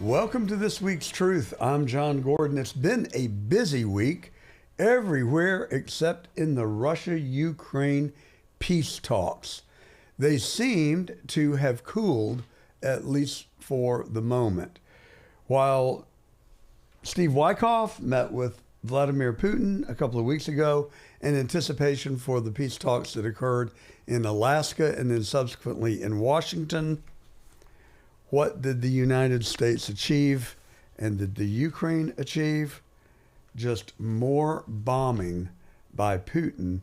Welcome to this week's Truth. I'm John Gordon. It's been a busy week everywhere except in the Russia-Ukraine peace talks. They seemed to have cooled, at least for the moment. While Steve Witkoff met with Vladimir Putin a couple of weeks ago in anticipation for the peace talks that occurred in Alaska and then subsequently in Washington, what did the United States achieve and did the Ukraine achieve? Just more bombing by Putin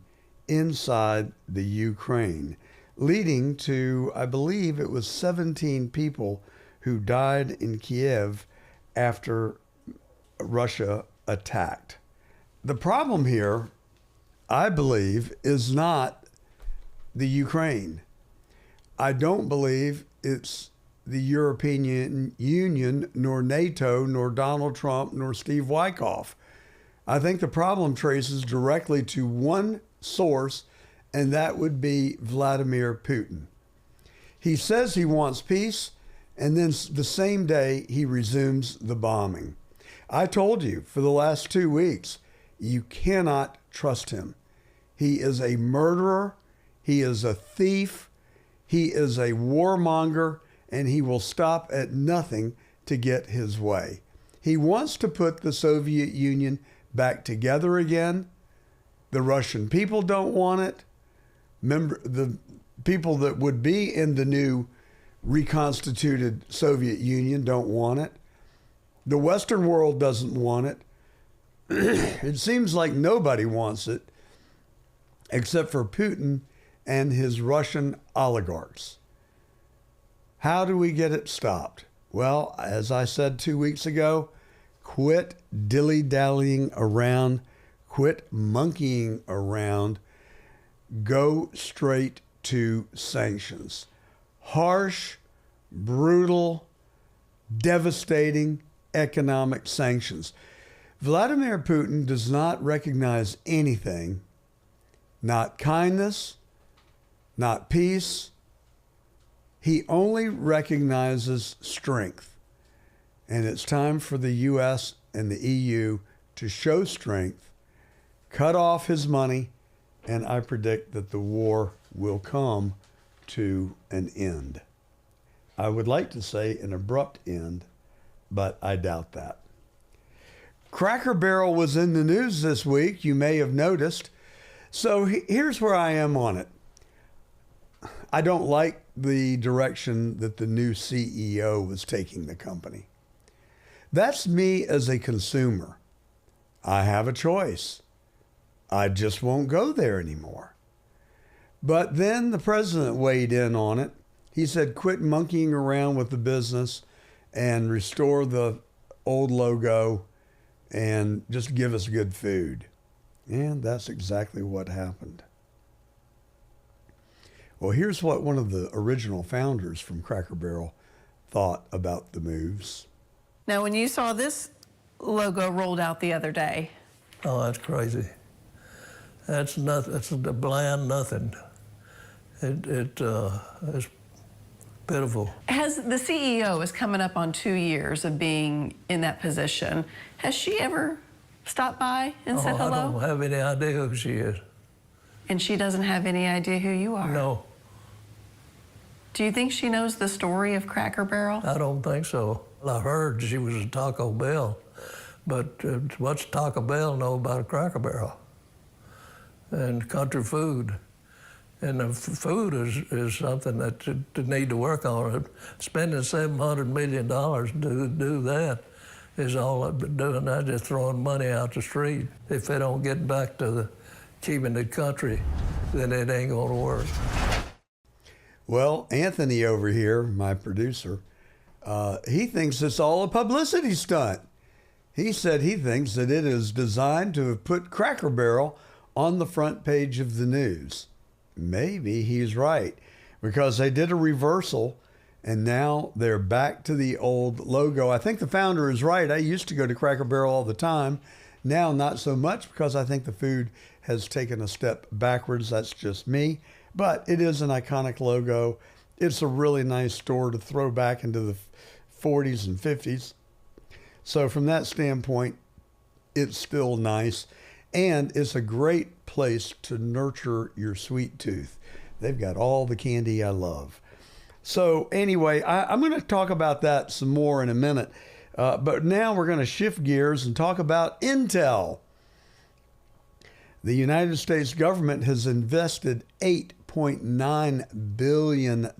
inside the Ukraine, leading to, I believe it was 17 people who died in Kiev after Russia attacked. The problem here, I believe, is not the Ukraine. I don't believe it's the European Union, nor NATO, nor Donald Trump, nor Steve Witkoff. I think the problem traces directly to one source, and that would be Vladimir Putin. He says he wants peace, and then the same day he resumes the bombing. I told you for the last 2 weeks, you cannot trust him. He is a murderer, he is a thief, he is a warmonger, and he will stop at nothing to get his way. He wants to put the Soviet Union back together again. The Russian people don't want it. The people that would be in the new reconstituted Soviet Union don't want it. The Western world doesn't want it. It seems like nobody wants it except for Putin and his Russian oligarchs. How do we get it stopped? Well, as I said 2 weeks ago, quit dilly-dallying around, quit monkeying around, go straight to sanctions. Harsh, brutal, devastating economic sanctions. Vladimir Putin does not recognize anything, not kindness, not peace. He only recognizes strength. And it's time for the U.S. and the EU to show strength, cut off his money, and I predict that the war will come to an end. I would like to say an abrupt end, but I doubt that. Cracker Barrel was in the news this week, you may have noticed. So here's where I am on it. I don't like the direction that the new CEO was taking the company. That's me as a consumer. I have a choice. I just won't go there anymore. But then the president weighed in on it. He said, quit monkeying around with the business and restore the old logo and just give us good food. And that's exactly what happened. Well, here's what one of the original founders from Cracker Barrel thought about the moves. Now, when you saw this logo rolled out the other day. Oh, that's crazy. That's nothing. It's a bland nothing. It's pitiful. Has the CEO is coming up on 2 years of being in that position. Has she ever stopped by and said hello? I don't have any idea who she is. And she doesn't have any idea who you are? No. Do you think she knows the story of Cracker Barrel? I don't think so. I heard she was at Taco Bell, but what's Taco Bell know about Cracker Barrel? And country food. And the food is something that they need to work on. Spending $700 million to do that is all they're doing. They're just throwing money out the street. If they don't get back to keeping the country, then it ain't gonna work. Well, Anthony over here, my producer, he thinks it's all a publicity stunt. He said he thinks that it is designed to have put Cracker Barrel on the front page of the news. Maybe he's right, because they did a reversal and now they're back to the old logo. I think the founder is right. I used to go to Cracker Barrel all the time. Now, not so much, because I think the food has taken a step backwards. That's just me. But it is an iconic logo. It's a really nice store to throw back into the 40s and 50s. So from that standpoint, it's still nice. And it's a great place to nurture your sweet tooth. They've got all the candy I love. So anyway, I'm going to talk about that some more in a minute. But now we're going to shift gears and talk about Intel. The United States government has invested $8.9 billion in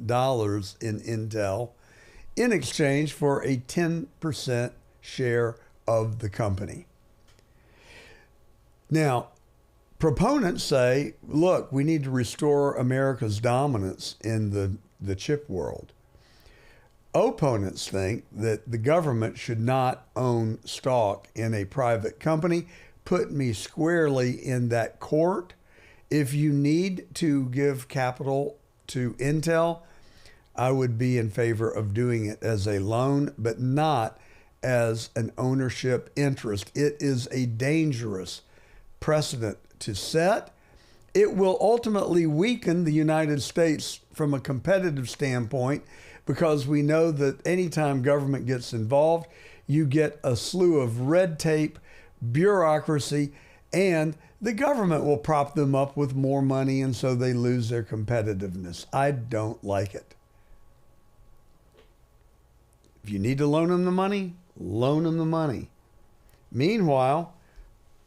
Intel in exchange for a 10% share of the company. Now, proponents say, look, we need to restore America's dominance in the chip world. Opponents think that the government should not own stock in a private company. Put me squarely in that court. If you need to give capital to Intel, I would be in favor of doing it as a loan, but not as an ownership interest. It is a dangerous precedent to set. It will ultimately weaken the United States from a competitive standpoint, because we know that anytime government gets involved, you get a slew of red tape, bureaucracy, and the government will prop them up with more money, and so they lose their competitiveness. I don't like it. If you need to loan them the money, loan them the money. Meanwhile,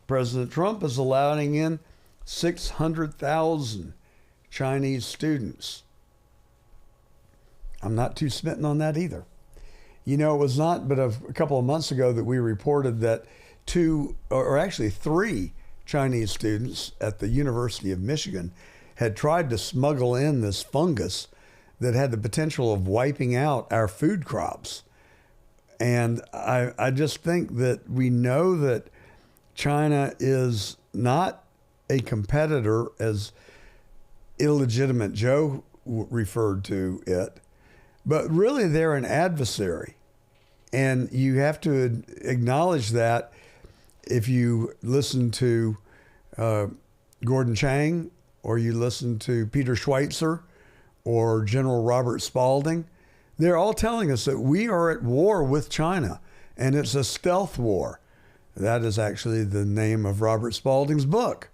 President Trump is allowing in 600,000 Chinese students. I'm not too smitten on that either. You know, it was not but a couple of months ago that we reported that three Chinese students at the University of Michigan had tried to smuggle in this fungus that had the potential of wiping out our food crops. And I just think that we know that China is not a competitor, as illegitimate Joe referred to it, but really they're an adversary. And you have to acknowledge that. If you listen to Gordon Chang, or you listen to Peter Schweitzer or General Robert Spalding, they're all telling us that we are at war with China, and it's a stealth war. That is actually the name of Robert Spalding's book.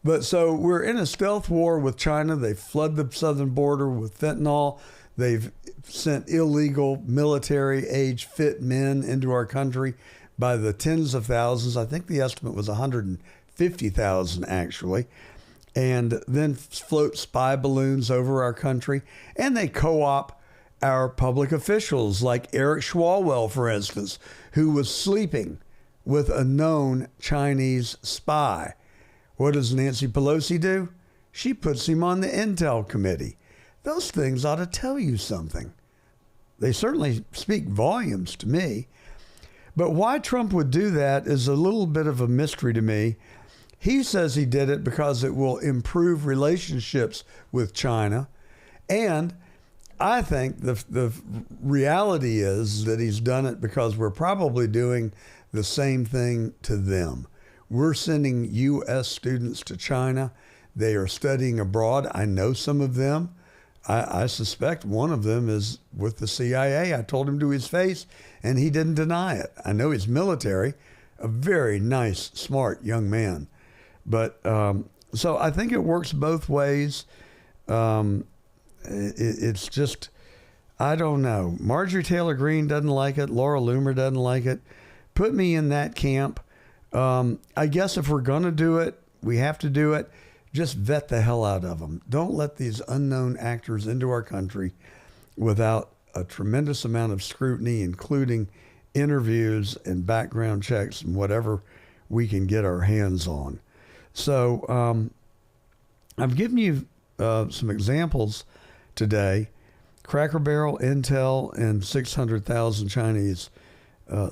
But so we're in a stealth war with China. They flood the southern border with fentanyl. They've sent illegal military-age fit men into our country by the tens of thousands. I think the estimate was 150,000 actually. And then float spy balloons over our country. And they co-opt our public officials, like Eric Schwalwell, for instance, who was sleeping with a known Chinese spy. What does Nancy Pelosi do? She puts him on the Intel committee. Those things ought to tell you something. They certainly speak volumes to me. But why Trump would do that is a little bit of a mystery to me. He says he did it because it will improve relationships with China. And I think the reality is that he's done it because we're probably doing the same thing to them. We're sending U.S. students to China. They are studying abroad. I know some of them. I suspect one of them is with the CIA. I told him to his face, and he didn't deny it. I know he's military, a very nice, smart young man. But so I think it works both ways. It's just, I don't know. Marjorie Taylor Greene doesn't like it. Laura Loomer doesn't like it. Put me in that camp. I guess if we're going to do it, we have to do it. Just vet the hell out of them. Don't let these unknown actors into our country without a tremendous amount of scrutiny, including interviews and background checks and whatever we can get our hands on. So I've given you some examples today: Cracker Barrel, Intel, and 600,000 Chinese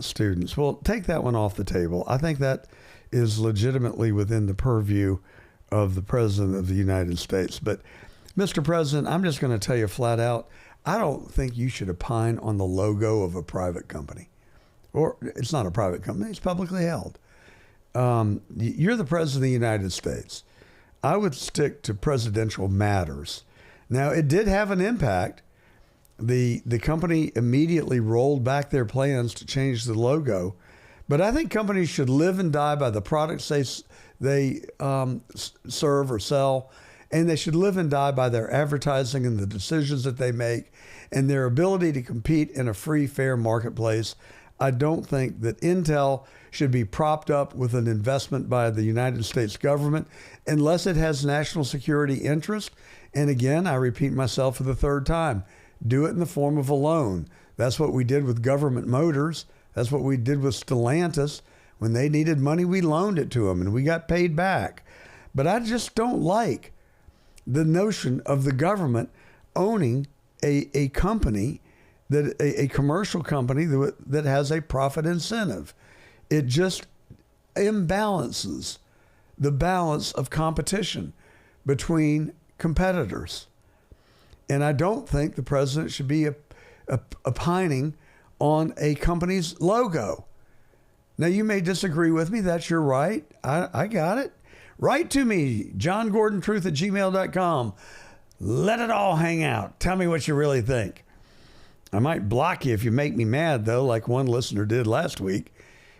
students. Well, take that one off the table. I think that is legitimately within the purview of the President of the United States. But, Mr. President, I'm just going to tell you flat out, I don't think you should opine on the logo of a private company. Or it's not a private company, it's publicly held. You're the President of the United States. I would stick to presidential matters. Now, it did have an impact The company immediately rolled back their plans to change the logo. But I think companies should live and die by the products they serve or sell, and they should live and die by their advertising and the decisions that they make and their ability to compete in a free, fair marketplace. I don't think that Intel should be propped up with an investment by the United States government unless it has national security interest. And again, I repeat myself for the third time, do it in the form of a loan. That's what we did with Government Motors. That's what we did with Stellantis. When they needed money, we loaned it to them and we got paid back. But I just don't like the notion of the government owning a company, that a commercial company that has a profit incentive. It just imbalances the balance of competition between competitors. And I don't think the president should be opining on a company's logo. Now, you may disagree with me. That's your right. I got it. Write to me, johngordontruth@gmail.com. Let it all hang out. Tell me what you really think. I might block you if you make me mad, though, like one listener did last week.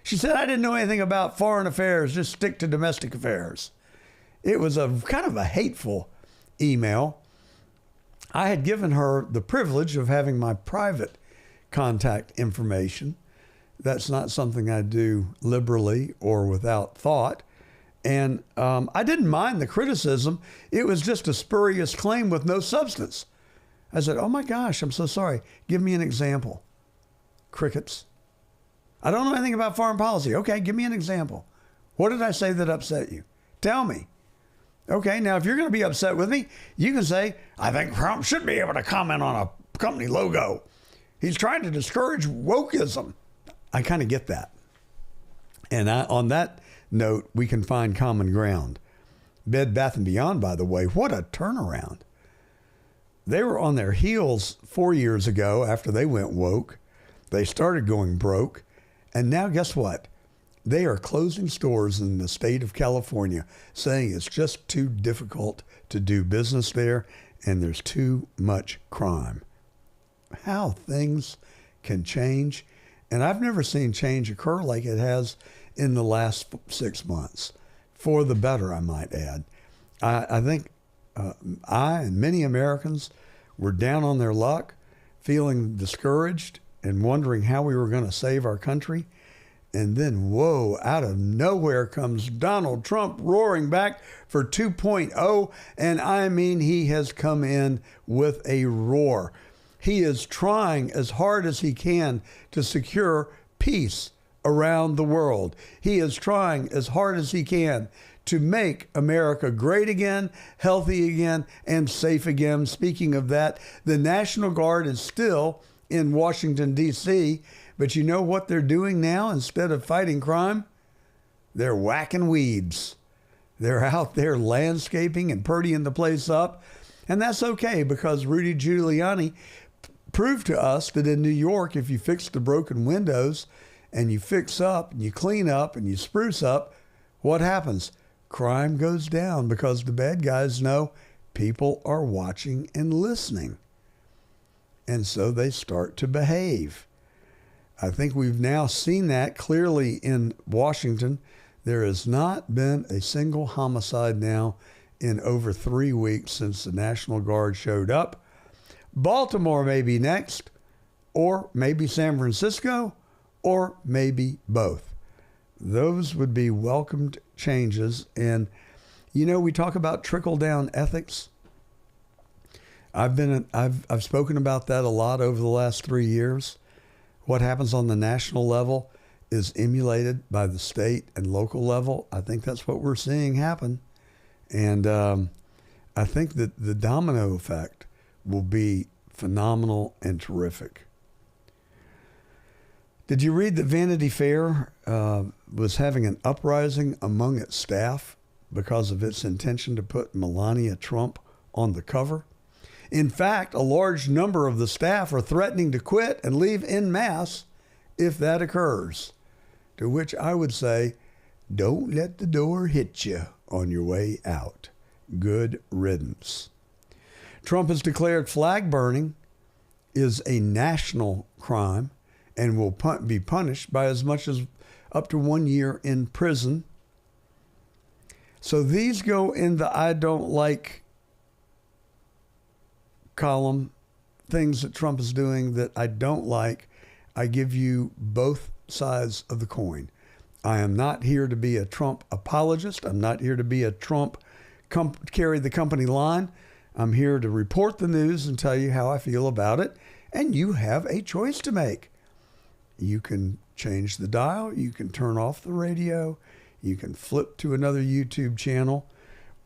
She said, I didn't know anything about foreign affairs, just stick to domestic affairs. It was a kind of a hateful email. I had given her the privilege of having my private contact information. That's not something I do liberally or without thought. And I didn't mind the criticism. It was just a spurious claim with no substance. I said, oh my gosh, I'm so sorry. Give me an example. Crickets. I don't know anything about foreign policy. Okay, give me an example. What did I say that upset you? Tell me. Okay, now if you're going to be upset with me, you can say, I think Trump should be able to comment on a company logo. He's trying to discourage wokeism. I kind of get that. And on that note, we can find common ground. Bed Bath & Beyond, by the way, what a turnaround. They were on their heels 4 years ago after they went woke. They started going broke. And now guess what? They are closing stores in the state of California, saying it's just too difficult to do business there and there's too much crime. How things can change. And I've never seen change occur like it has in the last 6 months. For the better, I might add. I think I and many Americans were down on their luck, feeling discouraged and wondering how we were going to save our country. And then, whoa, out of nowhere comes Donald Trump roaring back for 2.0. And I mean, he has come in with a roar. He is trying as hard as he can to secure peace around the world. He is trying as hard as he can to make America great again, healthy again, and safe again. Speaking of that, the National Guard is still in Washington, D.C., but you know what they're doing now instead of fighting crime? They're whacking weeds. They're out there landscaping and purdying the place up. And that's okay, because Rudy Giuliani proved to us that in New York, if you fix the broken windows and you fix up and you clean up and you spruce up, what happens? Crime goes down because the bad guys know people are watching and listening. And so they start to behave. I think we've now seen that clearly in Washington. There has not been a single homicide now in over 3 weeks since the National Guard showed up. Baltimore may be next, or maybe San Francisco, or maybe both. Those would be welcomed changes. And, you know, we talk about trickle-down ethics. I've spoken about that a lot over the last 3 years. What happens on the national level is emulated by the state and local level. I think that's what we're seeing happen. And I think that the domino effect will be phenomenal and terrific. Did you read that Vanity Fair was having an uprising among its staff because of its intention to put Melania Trump on the cover? In fact, a large number of the staff are threatening to quit and leave en masse if that occurs. To which I would say, don't let the door hit you on your way out. Good riddance. Trump has declared flag burning is a national crime and will be punished by as much as up to 1 year in prison. So these go in the I don't like column, things that Trump is doing that I don't like. I give you both sides of the coin. I am not here to be a Trump apologist. I'm not here to be a Trump carry the company line. I'm here to report the news and tell you how I feel about it. And you have a choice to make. You can change the dial. You can turn off the radio. You can flip to another YouTube channel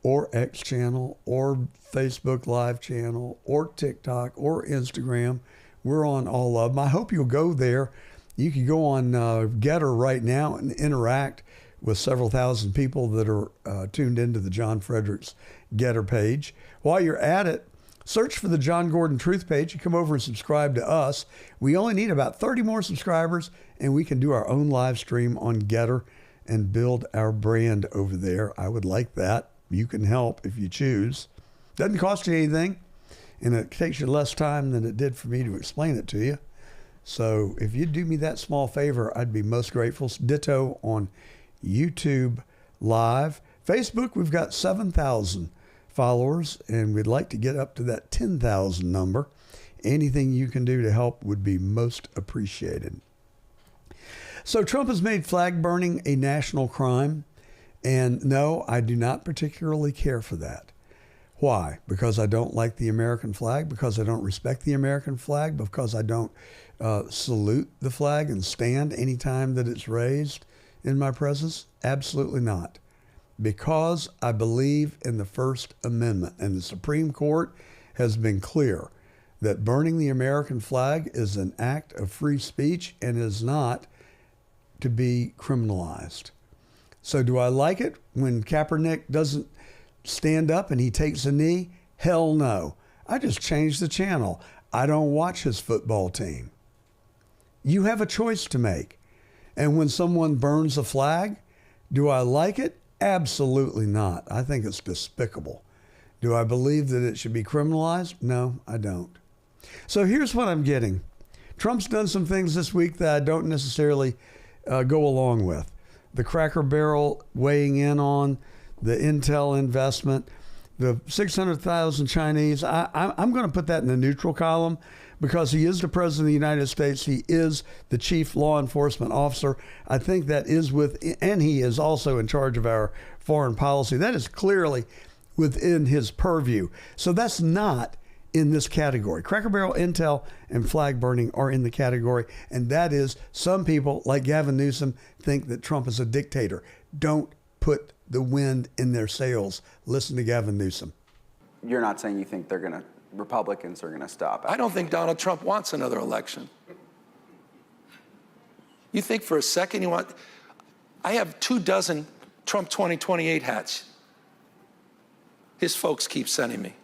or X channel or Facebook Live channel or TikTok or Instagram. We're on all of them. I hope you'll go there. You can go on Getter right now and interact with several thousand people that are tuned into the John Fredericks Getter page. While you're at it, search for the John Gordon Truth page. You come over and subscribe to us. We only need about 30 more subscribers, and we can do our own live stream on Getter and build our brand over there. I would like that. You can help if you choose. Doesn't cost you anything, and it takes you less time than it did for me to explain it to you. So if you'd do me that small favor, I'd be most grateful. Ditto on YouTube Live. Facebook, we've got 7,000 followers, and we'd like to get up to that 10,000 number. Anything you can do to help would be most appreciated. So Trump has made flag burning a national crime, and no, I do not particularly care for that. Why? Because I don't like the American flag, because I don't respect the American flag, because I don't salute the flag and stand anytime that it's raised in my presence? Absolutely not. Because I believe in the First Amendment, and the Supreme Court has been clear that burning the American flag is an act of free speech and is not to be criminalized. So do I like it when Kaepernick doesn't stand up and he takes a knee? Hell no. I just changed the channel. I don't watch his football team. You have a choice to make. And when someone burns a flag, do I like it? Absolutely not. I think it's despicable. Do I believe that it should be criminalized? No, I don't. So here's what I'm getting. Trump's done some things this week that I don't necessarily go along with. The Cracker Barrel weighing in on the Intel investment, the 600,000 Chinese. I'm going to put that in the neutral column because he is the president of the United States. He is the chief law enforcement officer. I think that is and he is also in charge of our foreign policy. That is clearly within his purview. So that's not in this category. Cracker Barrel, Intel, and flag burning are in the category. And that is, some people like Gavin Newsom think that Trump is a dictator. Don't put the wind in their sails. Listen to Gavin Newsom. You're not saying you think Republicans are going to stop it? I don't think Donald Trump wants another election. You think for a second I have 24 Trump 2028 hats. His folks keep sending me.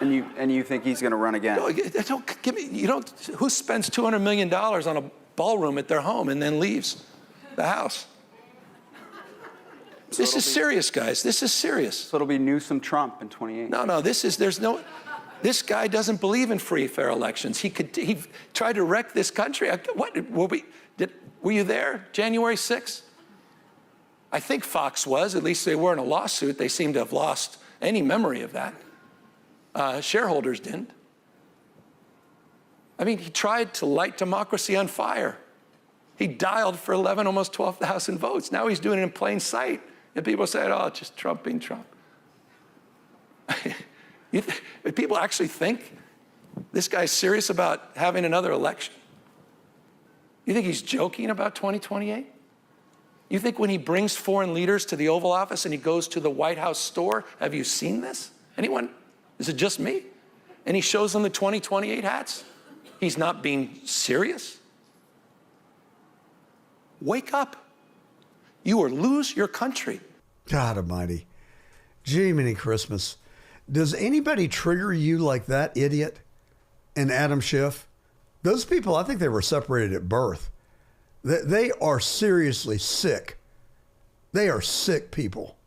And you think he's going to run again? No, don't give me. Who spends $200 million on a ballroom at their home and then leaves the house? So this is serious, guys. This is serious. So it'll be Newsom Trump in 28. No. This guy doesn't believe in free, fair elections. He tried to wreck this country. Were you there, January 6th? I think Fox was. At least they were in a lawsuit. They seem to have lost any memory of that. Shareholders didn't. I mean, he tried to light democracy on fire. He dialed for 11, almost 12,000 votes. Now he's doing it in plain sight. And people say, oh, it's just Trump being Trump. People actually think this guy's serious about having another election? You think he's joking about 2028? You think when he brings foreign leaders to the Oval Office and he goes to the White House store, have you seen this? Anyone? Is it just me? And he shows them the 2028 hats? He's not being serious? Wake up. You will lose your country. God almighty. Jiminy Christmas. Does anybody trigger you like that idiot and Adam Schiff? Those people, I think they were separated at birth. They are seriously sick. They are sick people.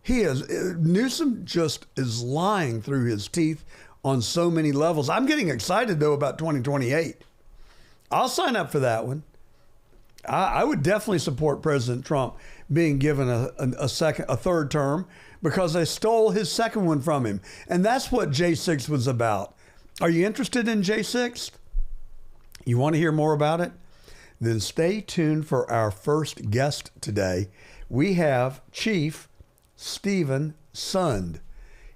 Newsom just is lying through his teeth on so many levels. I'm getting excited, though, about 2028. I'll sign up for that one. I would definitely support President Trump being given a third term, because they stole his second one from him. And that's what J6 was about. Are you interested in J6? You want to hear more about it? Then stay tuned for our first guest today. We have Chief Stephen Sund.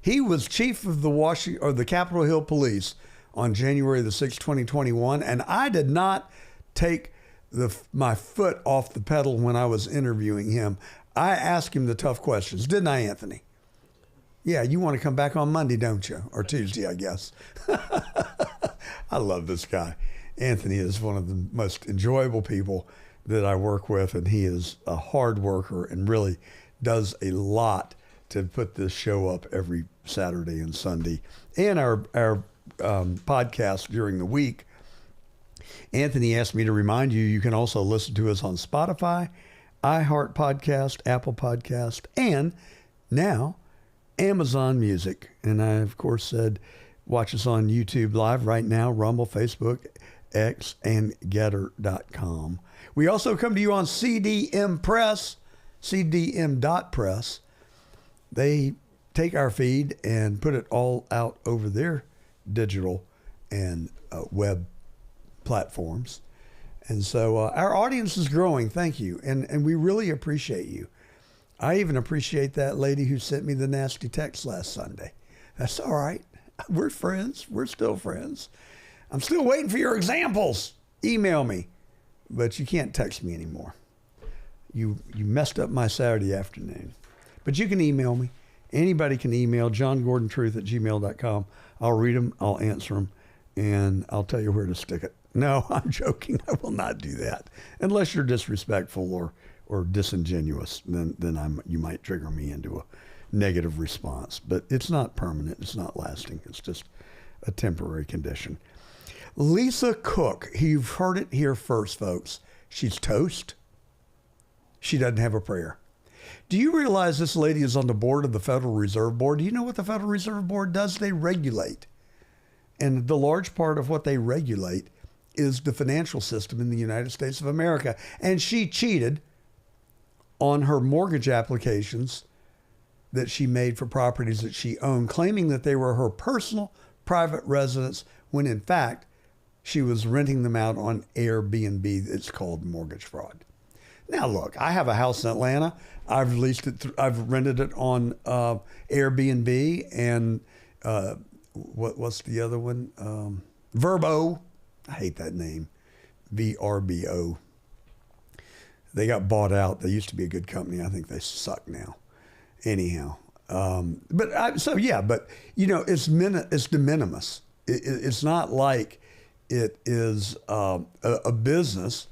He was chief of the Capitol Hill Police on January the 6th, 2021, and I did not take my foot off the pedal when I was interviewing him. I asked him the tough questions, didn't I, Anthony? Yeah, you want to come back on Monday, don't you? Or Tuesday, I guess. I love this guy. Anthony is one of the most enjoyable people that I work with, and he is a hard worker and really does a lot to put this show up every Saturday and Sunday, and our podcast during the week. Anthony asked me to remind you, you can also listen to us on Spotify, iHeart Podcast, Apple Podcast, and now Amazon Music. And I, of course, said watch us on YouTube Live right now, Rumble, Facebook, X, and Getter.com. We also come to you on CDM Press, CDM.press. They take our feed and put it all out over their digital and web platforms. And so our audience is growing. Thank you. And we really appreciate you. I even appreciate that lady who sent me the nasty text last Sunday. That's all right. We're friends. We're still friends. I'm still waiting for your examples. Email me. But you can't text me anymore. You messed up my Saturday afternoon. But you can email me. Anybody can email johngordontruth@gmail.com. I'll read them. I'll answer them. And I'll tell you where to stick it. No, I'm joking. I will not do that. Unless you're disrespectful or disingenuous, then you might trigger me into a negative response. But it's not permanent. It's not lasting. It's just a temporary condition. Lisa Cook, you've heard it here first, folks. She's toast. She doesn't have a prayer. Do you realize this lady is on the board of the Federal Reserve Board? Do you know what the Federal Reserve Board does? They regulate. And the large part of what they regulate is the financial system in the United States of America. And she cheated on her mortgage applications that she made for properties that she owned, claiming that they were her personal private residence, when in fact, she was renting them out on Airbnb. It's called mortgage fraud. Now, look, I have a house in Atlanta. I've leased it. I've rented it on Airbnb and what's the other one? Vrbo. I hate that name. VRBO. They got bought out. They used to be a good company. I think they suck now. Anyhow, but you know, it's de minimis. It's not like it is a business.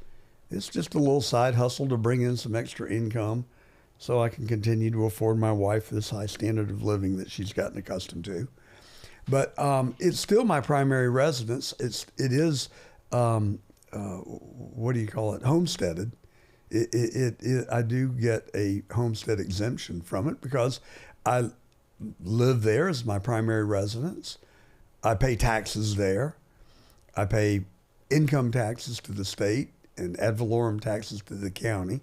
It's just a little side hustle to bring in some extra income so I can continue to afford my wife this high standard of living that she's gotten accustomed to. But it's still my primary residence. It is what do you call it? Homesteaded. I do get a homestead exemption from it because I live there as my primary residence. I pay taxes there. I pay income taxes to the state and ad valorem taxes to the county.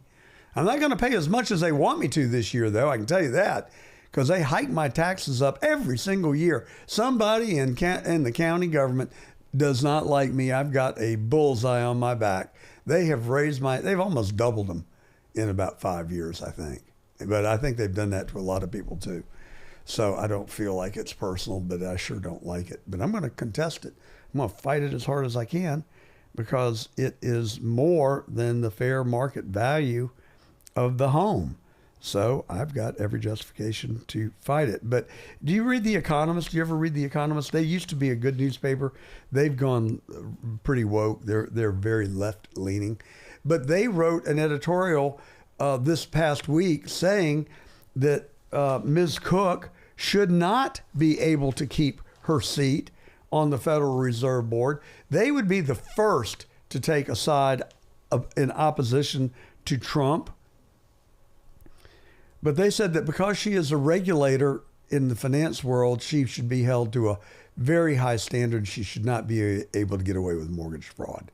I'm not going to pay as much as they want me to this year, though. I can tell you that, because they hike my taxes up every single year. Somebody in the county government does not like me. I've got a bullseye on my back. They have they've almost doubled them in about 5 years, I think. But I think they've done that to a lot of people too. So I don't feel like it's personal, but I sure don't like it. But I'm going to contest it. I'm going to fight it as hard as I can, because it is more than the fair market value of the home. So I've got every justification to fight it. But do you read The Economist? Do you ever read The Economist? They used to be a good newspaper. They've gone pretty woke. They're very left-leaning. But they wrote an editorial this past week saying that Ms. Cook should not be able to keep her seat on the Federal Reserve Board. They would be the first to take a side in opposition to Trump. But they said that because she is a regulator in the finance world, she should be held to a very high standards. She should not be able to get away with mortgage fraud.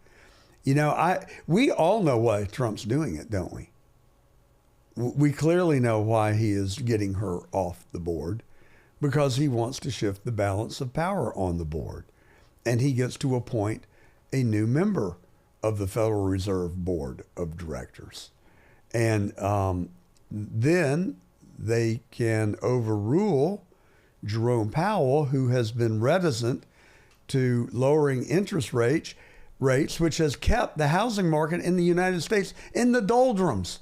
You know, we all know why Trump's doing it, don't we? We clearly know why he is getting her off the board, because he wants to shift the balance of power on the board. And he gets to appoint a new member of the Federal Reserve Board of Directors. And then they can overrule Jerome Powell, who has been reticent to lowering interest rates, which has kept the housing market in the United States in the doldrums.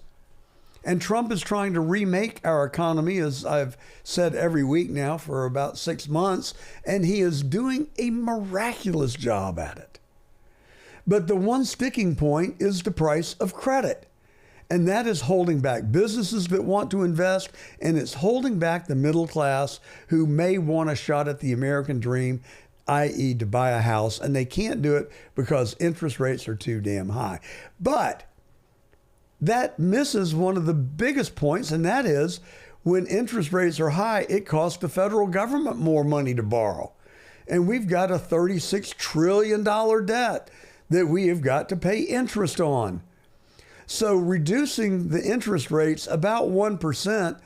And Trump is trying to remake our economy, as I've said every week now for about 6 months, and he is doing a miraculous job at it. But the one sticking point is the price of credit. And that is holding back businesses that want to invest, and it's holding back the middle class who may want a shot at the American dream, i.e. to buy a house, and they can't do it because interest rates are too damn high. But that misses one of the biggest points, and that is when interest rates are high, it costs the federal government more money to borrow. And we've got a $36 trillion debt that we have got to pay interest on. So reducing the interest rates about 1%,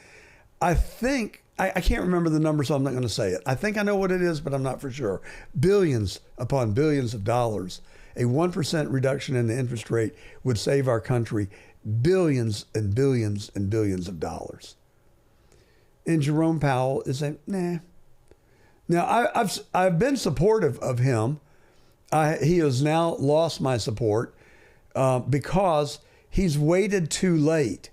I think, I can't remember the number, so I'm not going to say it. I think I know what it is, but I'm not for sure. Billions upon billions of dollars. A 1% reduction in the interest rate would save our country billions and billions and billions of dollars. And Jerome Powell is saying, nah. Now, I've been supportive of him. He has now lost my support because he's waited too late.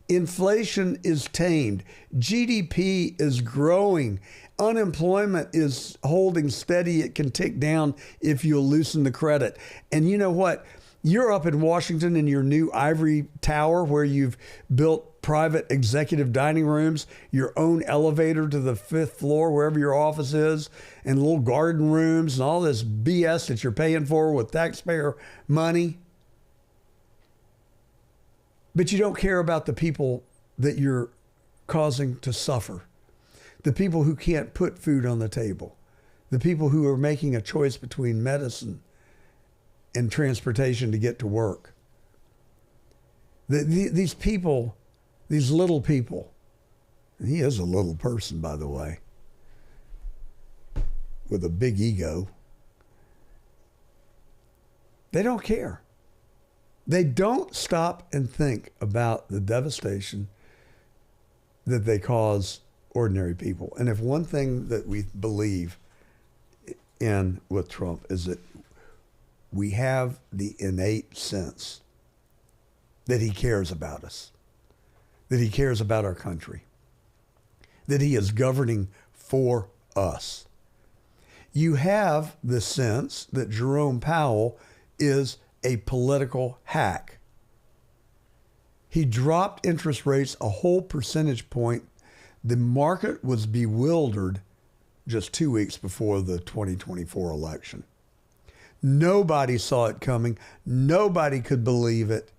Inflation is tamed. GDP is growing. Unemployment is holding steady. It can tick down if you'll loosen the credit. And you know what? You're up in Washington in your new ivory tower where you've built private executive dining rooms, your own elevator to the 5th floor, wherever your office is, and little garden rooms and all this BS that you're paying for with taxpayer money. But you don't care about the people that you're causing to suffer, the people who can't put food on the table, the people who are making a choice between medicine and transportation to get to work. These people, these little people, and he is a little person, by the way, with a big ego, they don't care. They don't stop and think about the devastation that they cause ordinary people. And if one thing that we believe in with Trump is that we have the innate sense that he cares about us, that he cares about our country, that he is governing for us. You have the sense that Jerome Powell is a political hack. He dropped interest rates a whole percentage point. The market was bewildered just 2 weeks before the 2024 election. Nobody saw it coming. Nobody could believe it.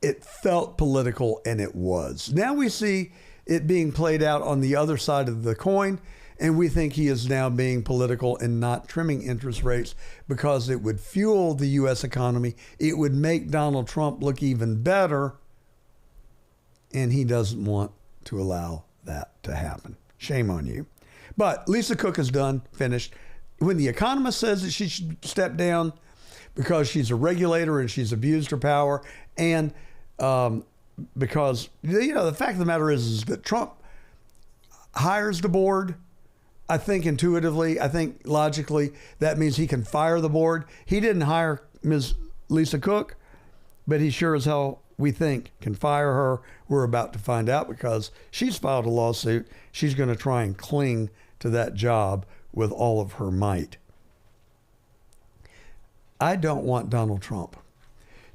It felt political, and it was. Now we see it being played out on the other side of the coin, and we think he is now being political and not trimming interest rates because it would fuel the U.S. economy. It would make Donald Trump look even better, and he doesn't want to allow that to happen. Shame on you. But Lisa Cook is done, finished. When The Economist says that she should step down because she's a regulator and she's abused her power, and because, you know, the fact of the matter is that Trump hires the board. I think intuitively, I think logically, that means he can fire the board. He didn't hire Ms. Lisa Cook, but he sure as hell, we think, can fire her. We're about to find out because she's filed a lawsuit. She's going to try and cling to that job with all of her might. I don't want Donald Trump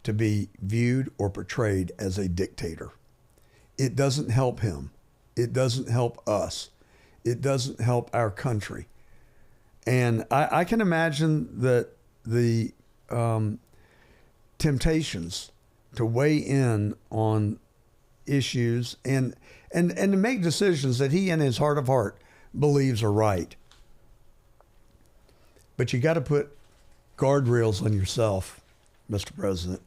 to be viewed or portrayed as a dictator. It doesn't help him. It doesn't help us. It doesn't help our country. And I can imagine that the temptations to weigh in on issues and to make decisions that he in his heart of heart believes are right But you got to put guardrails on yourself, Mr. President.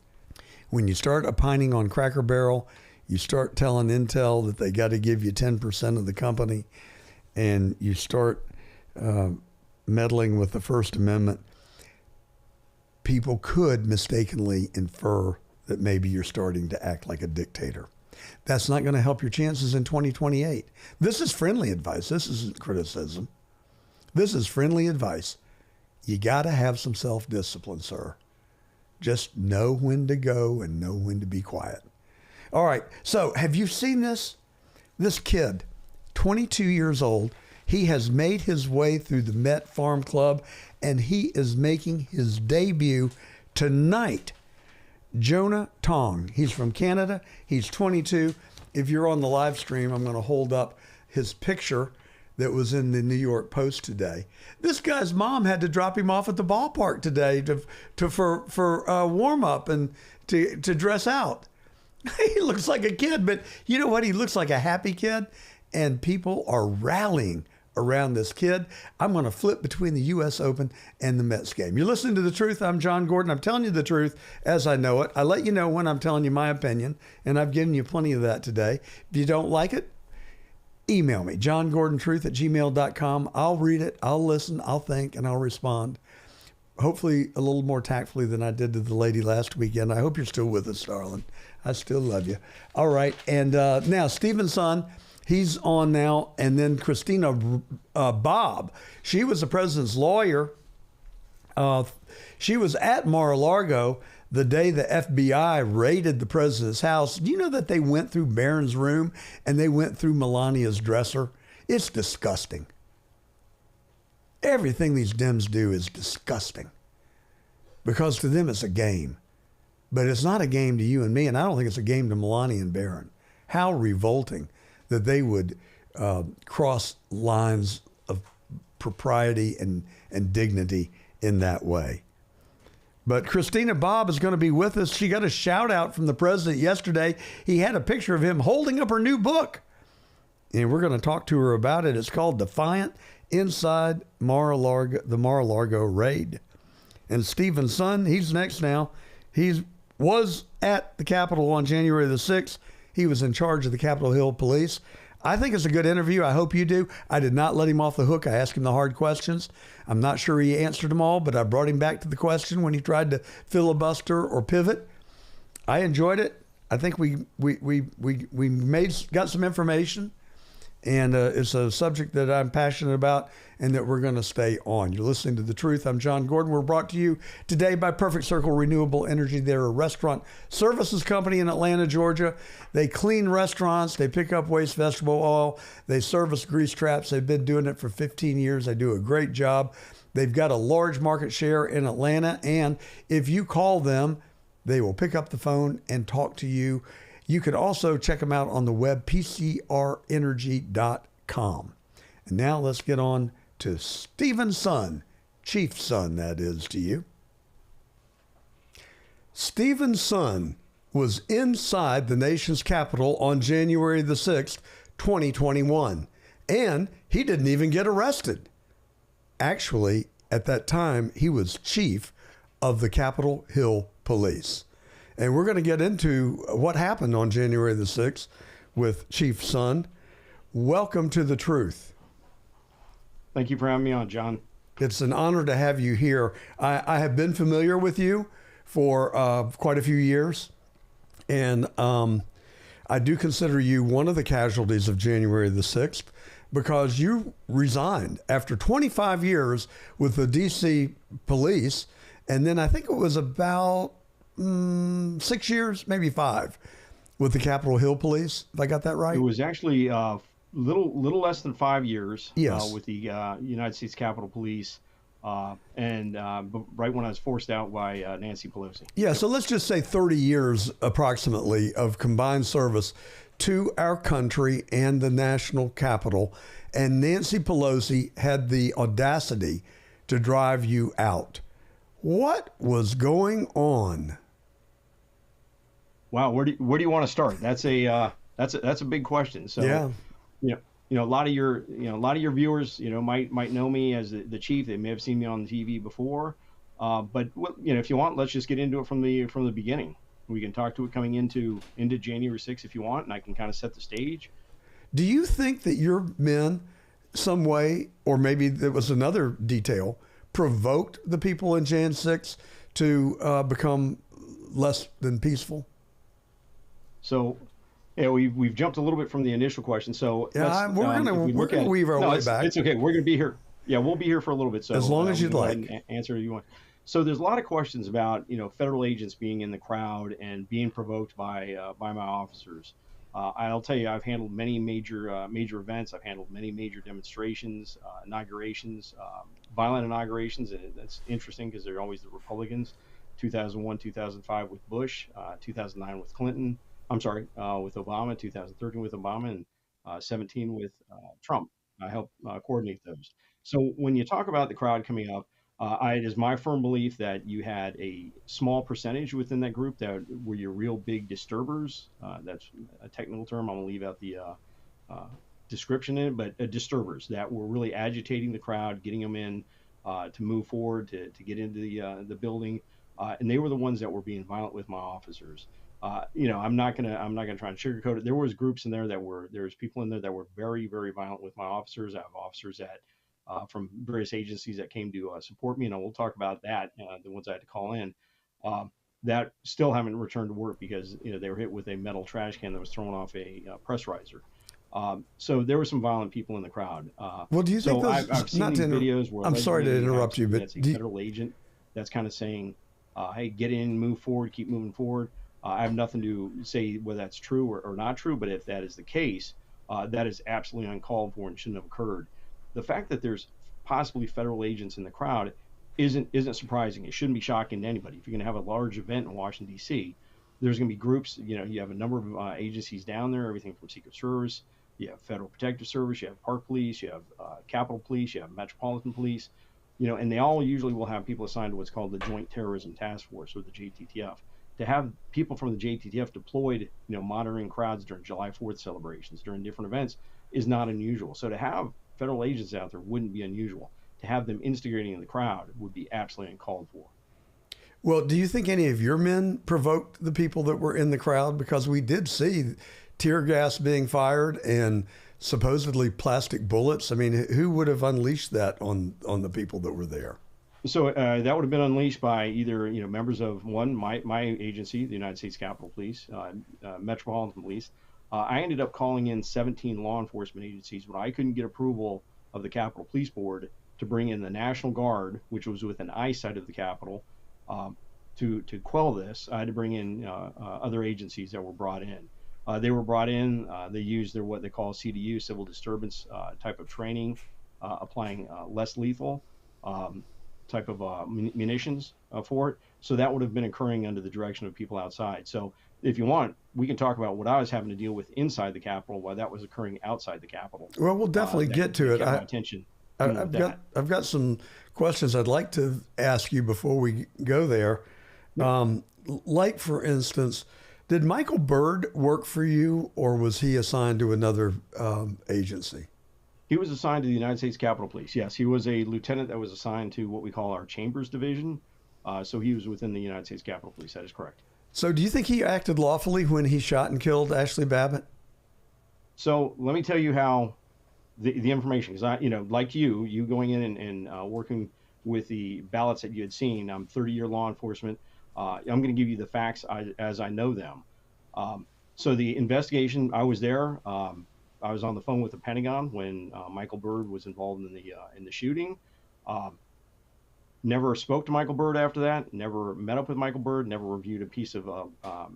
When you start opining on Cracker Barrel, you start telling Intel that they got to give you 10% of the company, and you start meddling with the First Amendment, people could mistakenly infer that maybe you're starting to act like a dictator. That's not going to help your chances in 2028. This is friendly advice. This isn't criticism. This is friendly advice. You got to have some self-discipline, sir. Just know when to go and know when to be quiet. All right. So have you seen this? This kid, 22 years old, he has made his way through the Met Farm Club, and he is making his debut tonight. Jonah Tong. He's from Canada. He's 22. If you're on the live stream, I'm going to hold up his picture that was in the New York Post today. This guy's mom had to drop him off at the ballpark today for warm up and to dress out. He looks like a kid, but you know what? He looks like a happy kid, and people are rallying around this kid. I'm going to flip between the U.S. Open and the Mets game. You're listening to The Truth. I'm John Gordon. I'm telling you the truth as I know it. I let you know when I'm telling you my opinion, and I've given you plenty of that today. If you don't like it, email me, johngordontruth@gmail.com. I'll read it, I'll listen, I'll think, and I'll respond. Hopefully a little more tactfully than I did to the lady last weekend. I hope you're still with us, darling. I still love you. All right. And now Stephen Son, he's on now. And then Christina Bobb. She was the president's lawyer. She was at Mar-a-Lago the day the FBI raided the president's house. Do you know that they went through Barron's room and they went through Melania's dresser? It's disgusting. Everything these Dems do is disgusting because to them it's a game. But it's not a game to you and me, and I don't think it's a game to Melania and Barron. How revolting that they would cross lines of propriety and dignity in that way. But Christina Bobb is going to be with us. She got a shout out from the president yesterday. He had a picture of him holding up her new book. And we're going to talk to her about it. It's called Defiant, Inside the Mar-a-Lago Raid. And Stephen Son, he's next now. He was at the Capitol on January the 6th. He was in charge of the Capitol Hill Police. I think it's a good interview. I hope you do. I did not let him off the hook. I asked him the hard questions. I'm not sure he answered them all, but I brought him back to the question when he tried to filibuster or pivot. I enjoyed it. I think we got some information, and it's a subject that I'm passionate about and that we're going to stay on. You're listening to The Truth. I'm John Gordon. We're brought to you today by Perfect Circle Renewable Energy. They're a restaurant services company in Atlanta, Georgia. They clean restaurants. They pick up waste vegetable oil. They service grease traps. They've been doing it for 15 years. They do a great job. They've got a large market share in Atlanta, and if you call them, they will pick up the phone and talk to you. You can also check them out on the web, pcrenergy.com. And now let's get on to Stephen Son, Chief Son, that is to you. Stephen Son was inside the nation's capital on January the 6th, 2021, and he didn't even get arrested. Actually, at that time, he was chief of the Capitol Hill Police. And we're going to get into what happened on January the 6th with Chief Son. Welcome to The Truth. Thank you for having me on, John. It's an honor to have you here. I have been familiar with you for quite a few years, and I do consider you one of the casualties of January the 6th because you resigned after 25 years with the D.C. police, and then I think it was about 6 years, maybe 5, with the Capitol Hill Police, if I got that right. It was actually little less than 5 years. Yes. With the United States Capitol Police, and right when I was forced out by Nancy Pelosi. Yeah, so let's just say 30 years approximately of combined service to our country and the national capital. And Nancy Pelosi had the audacity to drive you out. What was going on? Wow, where do you want to start? That's a big question. So yeah. a lot of your viewers, might know me as the chief. They may have seen me on TV before, but if you want, let's just get into it from the beginning. We can talk to it coming into January 6th if you want, and I can kind of set the stage. Do you think that your men, some way, or maybe there was another detail, provoked the people in Jan 6 to become less than peaceful? So, we've jumped a little bit from the initial question. So yeah, we're gonna weave our way back. It's okay. We're gonna be here. Yeah, we'll be here for a little bit. So as long as you'd like, answer if you want. So there's a lot of questions about federal agents being in the crowd and being provoked by my officers. I'll tell you, I've handled many major events. I've handled many major demonstrations, inaugurations, violent inaugurations, and that's interesting because they're always the Republicans. 2001, 2005 with Bush, 2009 with Clinton. I'm sorry, with Obama, 2013 with Obama, and 17 with Trump. I helped coordinate those. So when you talk about the crowd coming up, it is my firm belief that you had a small percentage within that group that were your real big disturbers. That's a technical term. I'm going to leave out the description in it, but disturbers that were really agitating the crowd, getting them in to move forward, to get into the building. And they were the ones that were being violent with my officers. I'm not gonna try and sugarcoat it. There was groups in there there's people in there that were very, very violent with my officers. I have officers that from various agencies that came to support me, and we'll talk about that. The ones I had to call in that still haven't returned to work because they were hit with a metal trash can that was thrown off a pressurizer. So there were some violent people in the crowd. Well, do you think those? I've seen these videos where I'm sorry to interrupt you, but it's a federal agent that's kind of saying, "Hey, get in, move forward, keep moving forward." I have nothing to say whether that's true or not true, but if that is the case, that is absolutely uncalled for and shouldn't have occurred. The fact that there's possibly federal agents in the crowd isn't surprising. It shouldn't be shocking to anybody. If you're going to have a large event in Washington D.C., there's going to be groups. You have a number of agencies down there, everything from Secret Service, you have Federal Protective Service, you have Park Police, you have Capitol Police, you have Metropolitan Police, and they all usually will have people assigned to what's called the Joint Terrorism Task Force, or the JTTF. To have people from the JTTF deployed, monitoring crowds during July 4th celebrations, during different events, is not unusual. So to have federal agents out there wouldn't be unusual. To have them instigating in the crowd would be absolutely uncalled for. Well, do you think any of your men provoked the people that were in the crowd? Because we did see tear gas being fired and supposedly plastic bullets. I mean, who would have unleashed that on the people that were there? So that would have been unleashed by either members of my agency, the United States Capitol Police, Metropolitan Police. I ended up calling in 17 law enforcement agencies, but I couldn't get approval of the Capitol Police Board to bring in the National Guard, which was within eyesight of the Capitol, to quell this. I had to bring in other agencies that were brought in. They were brought in. They used what they call CDU, civil disturbance type of training, applying less lethal type of munitions for it. So that would have been occurring under the direction of people outside. So if you want, we can talk about what I was having to deal with inside the Capitol while that was occurring outside the Capitol. Well, we'll definitely get to it. I've got some questions I'd like to ask you before we go there. Like, for instance, did Michael Byrd work for you, or was he assigned to another agency? He was assigned to the United States Capitol Police. Yes, he was a lieutenant that was assigned to what we call our Chambers Division. So he was within the United States Capitol Police. That is correct. So do you think he acted lawfully when he shot and killed Ashley Babbitt? So let me tell you how the information, because like you going in and working with the ballots that you had seen. I'm 30-year law enforcement. I'm going to give you the facts as I know them. So the investigation, I was there. I was on the phone with the Pentagon when Michael Byrd was involved in the shooting. Never spoke to Michael Byrd after that. Never met up with Michael Byrd. Never reviewed a piece of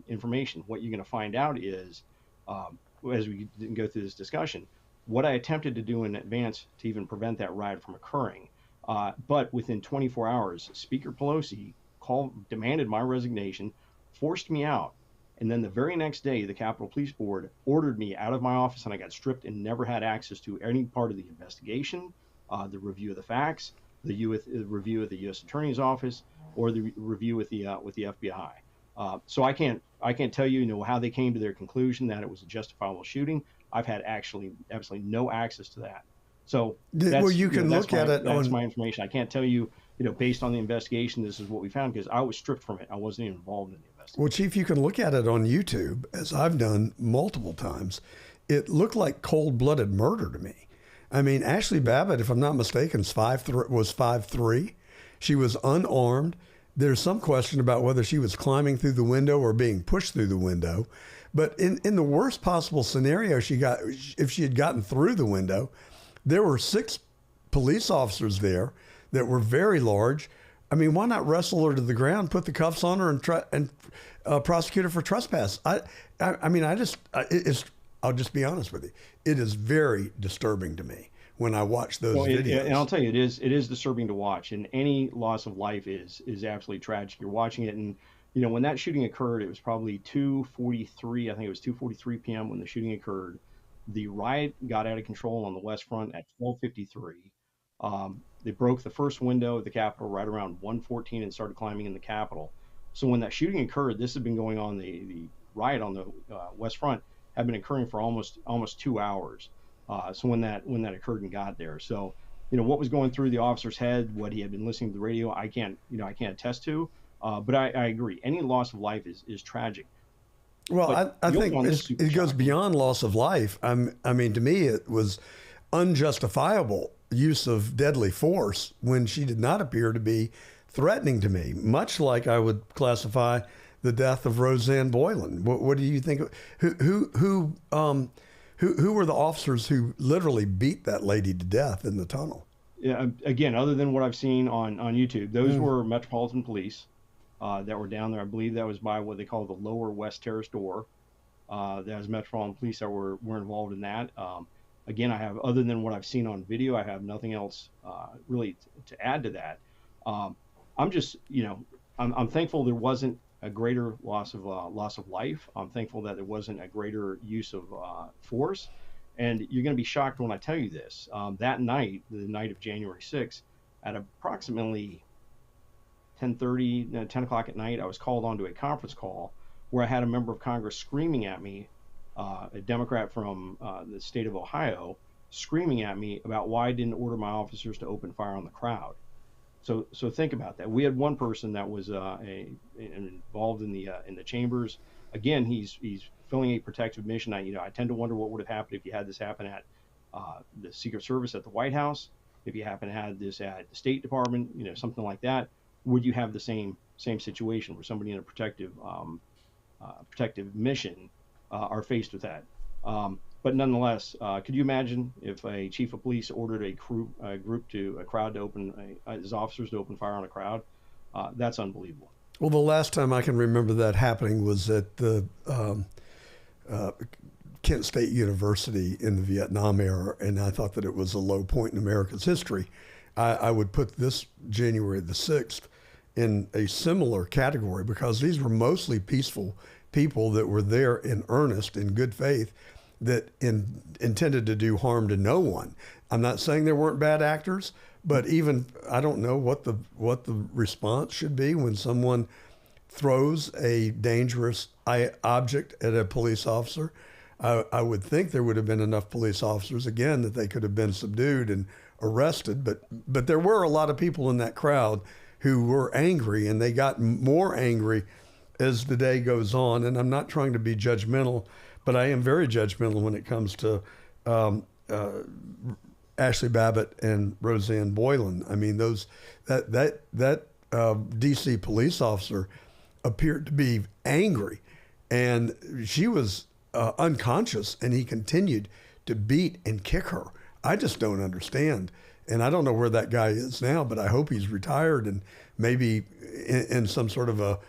information. What you're going to find out is, as we go through this discussion, what I attempted to do in advance to even prevent that riot from occurring. But within 24 hours, Speaker Pelosi demanded my resignation, forced me out. And then the very next day, the Capitol Police Board ordered me out of my office, and I got stripped and never had access to any part of the investigation, the review of the facts, the review of the U.S. Attorney's Office, or the review with the FBI. So I can't tell you, how they came to their conclusion that it was a justifiable shooting. I've had actually absolutely no access to that. So well, you can look at it. That's my information. I can't tell you, based on the investigation, this is what we found, because I was stripped from it. I wasn't even involved in the investigation. Well, Chief, you can look at it on YouTube, as I've done multiple times. It looked like cold-blooded murder to me. I mean, Ashley Babbitt, if I'm not mistaken, was 5'3". She was unarmed. There's some question about whether she was climbing through the window or being pushed through the window. But in the worst possible scenario, if she had gotten through the window, there were 6 police officers there that were very large. I mean, why not wrestle her to the ground, put the cuffs on her, and prosecute her for trespass? I'll just be honest with you. It is very disturbing to me when I watch those videos. And I'll tell you, it is disturbing to watch. And any loss of life is absolutely tragic. You're watching it, and when that shooting occurred, it was probably 2:43. I think it was 2:43 p.m. when the shooting occurred. The riot got out of control on the West Front at 12:53. They broke the first window of the Capitol right around 1:14 and started climbing in the Capitol. So when that shooting occurred, this had been going on. The riot on the West Front had been occurring for almost 2 hours. So when that occurred and got there, so what was going through the officer's head, what he had been listening to the radio, I can't attest to. But I agree. Any loss of life is tragic. Well, I think it goes beyond loss of life. I mean, to me, it was unjustifiable use of deadly force when she did not appear to be threatening to me, much like I would classify the death of Roseanne Boylan. What do you think? Who were the officers who literally beat that lady to death in the tunnel? Yeah, again, other than what I've seen on YouTube, those were Metropolitan Police that were down there. I believe that was by what they call the Lower West Terrace door. That was Metropolitan Police that were involved in that. Again, other than what I've seen on video, I have nothing else really to add to that. I'm just, I'm thankful there wasn't a greater loss of life. I'm thankful that there wasn't a greater use of force. And you're going to be shocked when I tell you this. That night, the night of January 6th, at approximately 10 o'clock at night, I was called onto a conference call where I had a member of Congress screaming at me, a Democrat from the state of Ohio, screaming at me about why I didn't order my officers to open fire on the crowd. So think about that. We had one person that was involved in the chambers. Again, he's filling a protective mission. I tend to wonder what would have happened if you had this happen at the Secret Service at the White House, if you happen to have this at the State Department, something like that. Would you have the same situation where somebody in a protective mission are faced with that? But nonetheless, could you imagine if a chief of police ordered a crowd to open his officers to open fire on a crowd? That's unbelievable. Well, the last time I can remember that happening was at the Kent State University in the Vietnam era, and I thought that it was a low point in America's history. I would put this January the 6th in a similar category because these were mostly peaceful people that were there in earnest, in good faith, that intended to do harm to no one. I'm not saying there weren't bad actors, but even I don't know what the response should be when someone throws a dangerous object at a police officer. I would think there would have been enough police officers, again, that they could have been subdued and arrested. But there were a lot of people in that crowd who were angry, and they got more angry as the day goes on. And I'm not trying to be judgmental, but I am very judgmental when it comes to Ashley Babbitt and Roseanne Boylan. I mean, that D.C. police officer appeared to be angry, and she was unconscious, and he continued to beat and kick her. I just don't understand. And I don't know where that guy is now, but I hope he's retired and maybe in some sort of a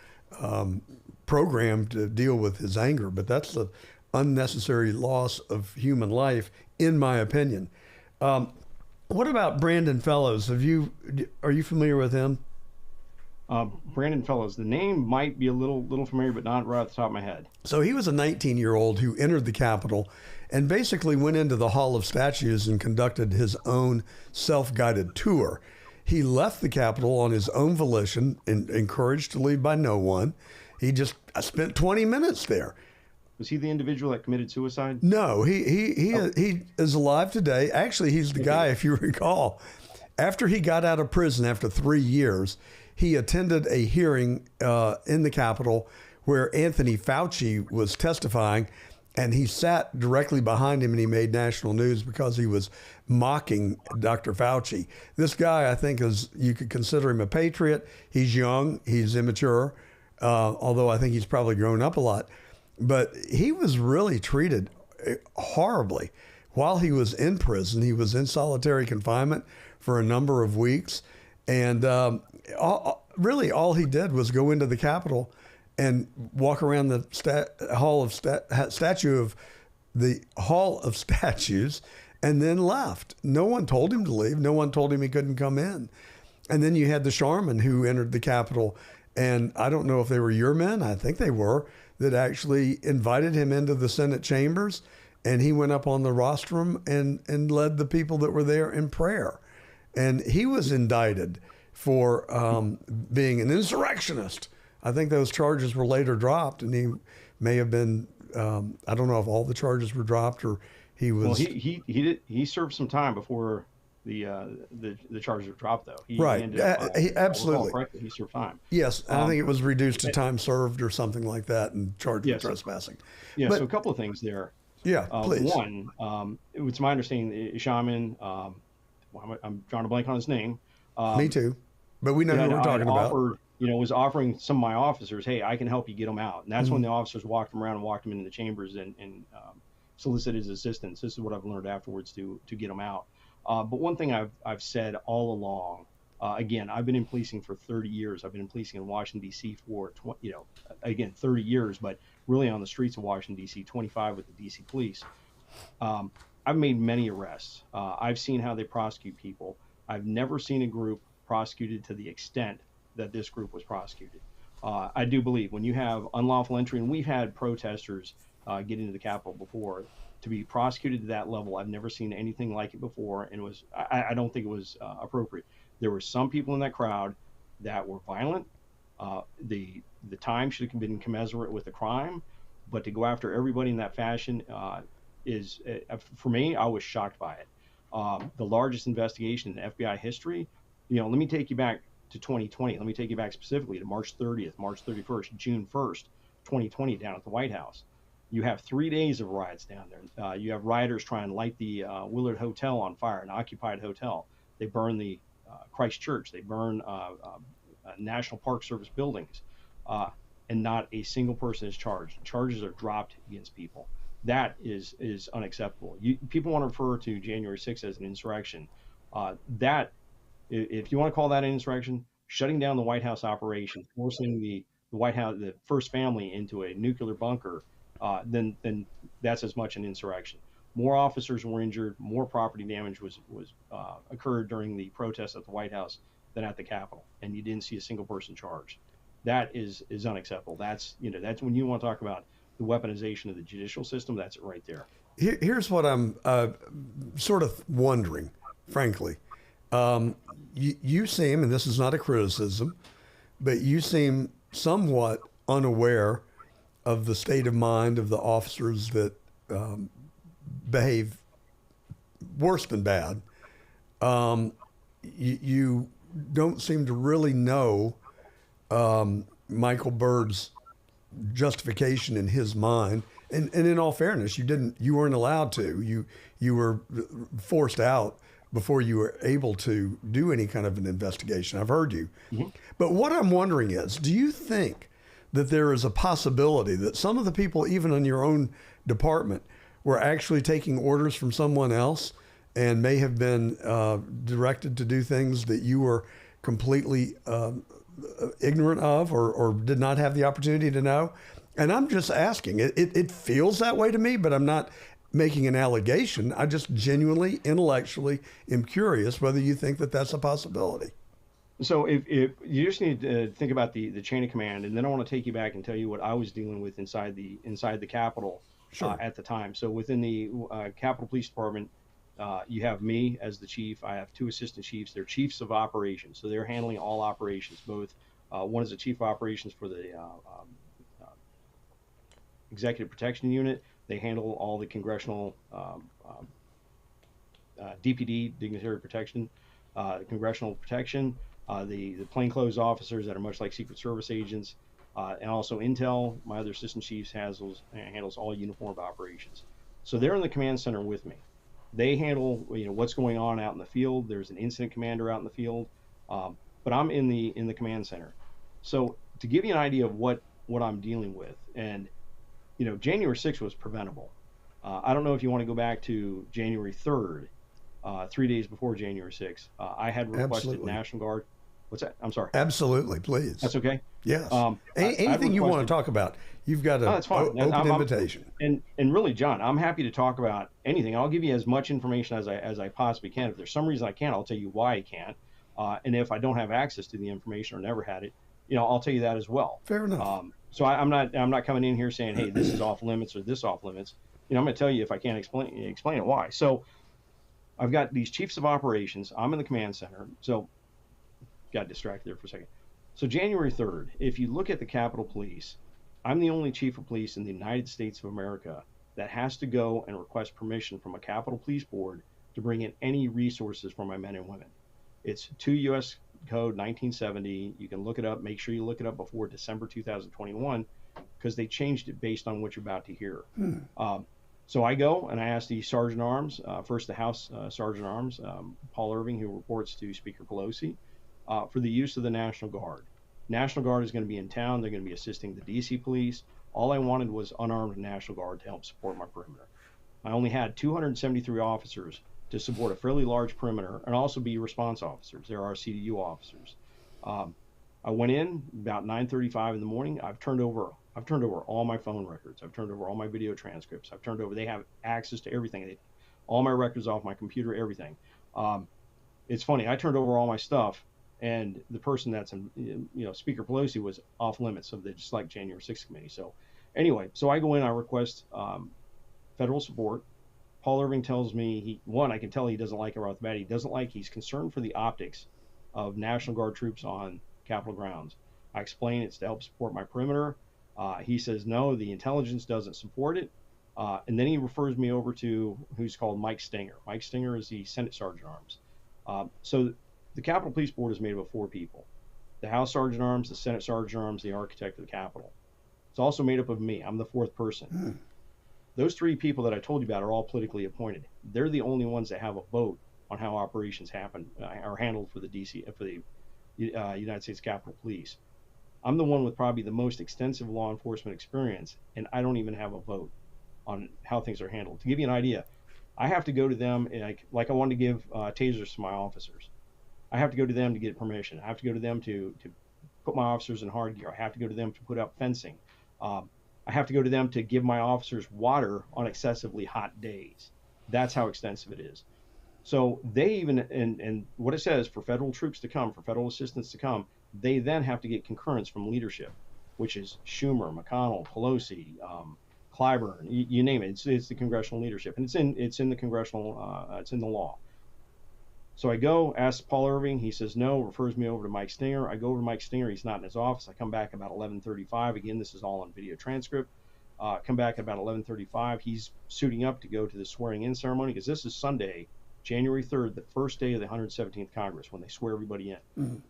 program to deal with his anger. But that's an unnecessary loss of human life, in my opinion. What about Brandon Fellows? Are you familiar with him? Brandon Fellows, the name might be a little familiar, but not right off the top of my head. So he was a 19-year-old who entered the Capitol and basically went into the Hall of Statues and conducted his own self-guided tour. He left the Capitol on his own volition, and encouraged to leave by no one. He just spent 20 minutes there. Was he the individual that committed suicide? No, he is alive today. Actually, he's the guy, if you recall, after he got out of prison after 3 years, he attended a hearing in the Capitol where Anthony Fauci was testifying, and he sat directly behind him and he made national news because he was mocking Dr. Fauci. This guy, I think, you could consider him a patriot. He's young, he's immature, although I think he's probably grown up a lot. But he was really treated horribly while he was in prison. He was in solitary confinement for a number of weeks. And really all he did was go into the Capitol and walk around the Hall of Statues and then left. No one told him to leave. No one told him he couldn't come in. And then you had the Sharman who entered the Capitol. And I don't know if they were your men. I think they were, that actually invited him into the Senate chambers, and he went up on the rostrum and led the people that were there in prayer. And he was indicted for being an insurrectionist. I think those charges were later dropped, and he may have been, I don't know if all the charges were dropped or he was. Well, he served some time before the charges were dropped, though. Right. He absolutely. Correctly, he served time. Yes. I think it was reduced to time served or something like that and charged with trespassing. Yeah. But, so a couple of things there. Yeah, please. One, it's my understanding, Shaman, I'm drawing a blank on his name. Me too. But we know who we're talking about. Was offering some of my officers, hey, I can help you get them out. And that's when the officers walked him around and walked him into the chambers and solicited his assistance. This is what I've learned afterwards to get them out. But one thing I've said all along, again, I've been in policing for 30 years. I've been in policing in Washington, D.C. for, 30 years, but really on the streets of Washington, D.C., 25 with the D.C. police. I've made many arrests. I've seen how they prosecute people. I've never seen a group prosecuted to the extent that this group was prosecuted. I do believe when you have unlawful entry, and we've had protesters get into the Capitol before, to be prosecuted to that level, I've never seen anything like it before, and I don't think it was appropriate. There were some people in that crowd that were violent. The time should have been commensurate with the crime, but to go after everybody in that fashion is, for me, I was shocked by it. The largest investigation in FBI history. Let me take you back to 2020. Let me take you back specifically to March 30th, March 31st, June 1st, 2020, down at the White House. You have 3 days of riots down there. You have rioters trying to light the Willard Hotel on fire, an occupied hotel. They burn the Christ Church. They burn National Park Service buildings, and not a single person is charged. Charges are dropped against people. That is unacceptable. People want to refer to January 6th as an insurrection. If you want to call that an insurrection, shutting down the White House operation, forcing the White House, the first family, into a nuclear bunker, then that's as much an insurrection. More officers were injured, more property damage was occurred during the protests at the White House than at the Capitol, and you didn't see a single person charged. That is unacceptable. That's when you want to talk about the weaponization of the judicial system. That's it right there. Here's what I'm sort of wondering, frankly. You seem, and this is not a criticism, but you seem somewhat unaware of the state of mind of the officers that behave worse than bad. You don't seem to really know Michael Byrd's justification in his mind. And in all fairness, you weren't allowed to. You were forced out before you were able to do any kind of an investigation. I've heard you. Mm-hmm. But what I'm wondering is, do you think that there is a possibility that some of the people, even in your own department, were actually taking orders from someone else and may have been directed to do things that you were completely ignorant of or did not have the opportunity to know? And I'm just asking. It feels that way to me, but I'm not making an allegation. I just genuinely, intellectually am curious whether you think that that's a possibility. So if you just need to think about the chain of command, and then I want to take you back and tell you what I was dealing with inside the Capitol at the time. So within the Capitol Police Department, you have me as the chief. I have two assistant chiefs. They're chiefs of operations, so they're handling all operations. Both one is the chief of operations for the Executive Protection Unit. They handle all the congressional DPD, dignitary protection, congressional protection, the plainclothes officers that are much like Secret Service agents, and also Intel. My other assistant chiefs handles all uniformed operations. So they're in the command center with me. They handle what's going on out in the field. There's an incident commander out in the field, but I'm in the command center. So to give you an idea of what I'm dealing with, and January 6th was preventable. I don't know if you want to go back to January 3rd, 3 days before January 6th. I had requested Absolutely. National Guard. What's that? I'm sorry. Absolutely, please. That's okay. Yes. I'd Anything you want to requested- talk about, you've got an No, that's fine. open invitation. And really, John, I'm happy to talk about anything. I'll give you as much information as I possibly can. If there's some reason I can't, I'll tell you why I can't. And if I don't have access to the information or never had it, I'll tell you that as well. Fair enough. So I'm not coming in here saying, hey, this is off limits or this off limits. I'm going to tell you if I can't explain it why. So I've got these chiefs of operations. I'm in the command center. So got distracted there for a second. So January 3rd, if you look at the Capitol Police, I'm the only chief of police in the United States of America that has to go and request permission from a Capitol Police Board to bring in any resources for my men and women. It's 2 U.S. Code 1970. You can look it up. Make sure you look it up before December 2021 because they changed it based on what you're about to hear. So I go and I ask the Sergeant Arms, first the House Sergeant Arms, Paul Irving, who reports to Speaker Pelosi, for the use of the National Guard. National Guard is going to be in town. They're going to be assisting the D.C. police. All I wanted was unarmed National Guard to help support my perimeter. I only had 273 officers to support a fairly large perimeter and also be response officers. There are CDU officers. I went in about 9:35 in the morning. I've turned over all my phone records. I've turned over all my video transcripts. They have access to everything. All my records off my computer, everything. It's funny. I turned over all my stuff, and the person that's in, Speaker Pelosi was off limits of the just like January 6th committee. So anyway, so I go in, I request federal support. Paul Irving tells me I can tell he doesn't like it right off the bat. He's concerned for the optics of National Guard troops on Capitol grounds. I explain it's to help support my perimeter. He says, no, the intelligence doesn't support it. And then he refers me over to who's called Mike Stinger. Mike Stinger is the Senate Sergeant Arms. So the Capitol Police Board is made up of 4 people. The House Sergeant Arms, the Senate Sergeant Arms, the architect of the Capitol. It's also made up of me. I'm the 4th person. Those 3 people that I told you about are all politically appointed. They're the only ones that have a vote on how operations happen are handled for the United States Capitol Police. I'm the one with probably the most extensive law enforcement experience, and I don't even have a vote on how things are handled. To give you an idea, I have to go to them, like I wanted to give tasers to my officers. I have to go to them to get permission. I have to go to them to put my officers in hard gear. I have to go to them to put up fencing. I have to go to them to give my officers water on excessively hot days. That's how extensive it is. So they even, and what it says for federal troops to come, for federal assistance to come, they then have to get concurrence from leadership, which is Schumer, McConnell, Pelosi, Clyburn, you name it. It's the congressional leadership, and it's in the congressional, it's in the law. So I go, ask Paul Irving. He says no, refers me over to Mike Stinger. I go over to Mike Stinger. He's not in his office. I come back about 11:35. Again, this is all on video transcript. Come back at about 11:35. He's suiting up to go to the swearing-in ceremony because this is Sunday, January 3rd, the first day of the 117th Congress when they swear everybody in.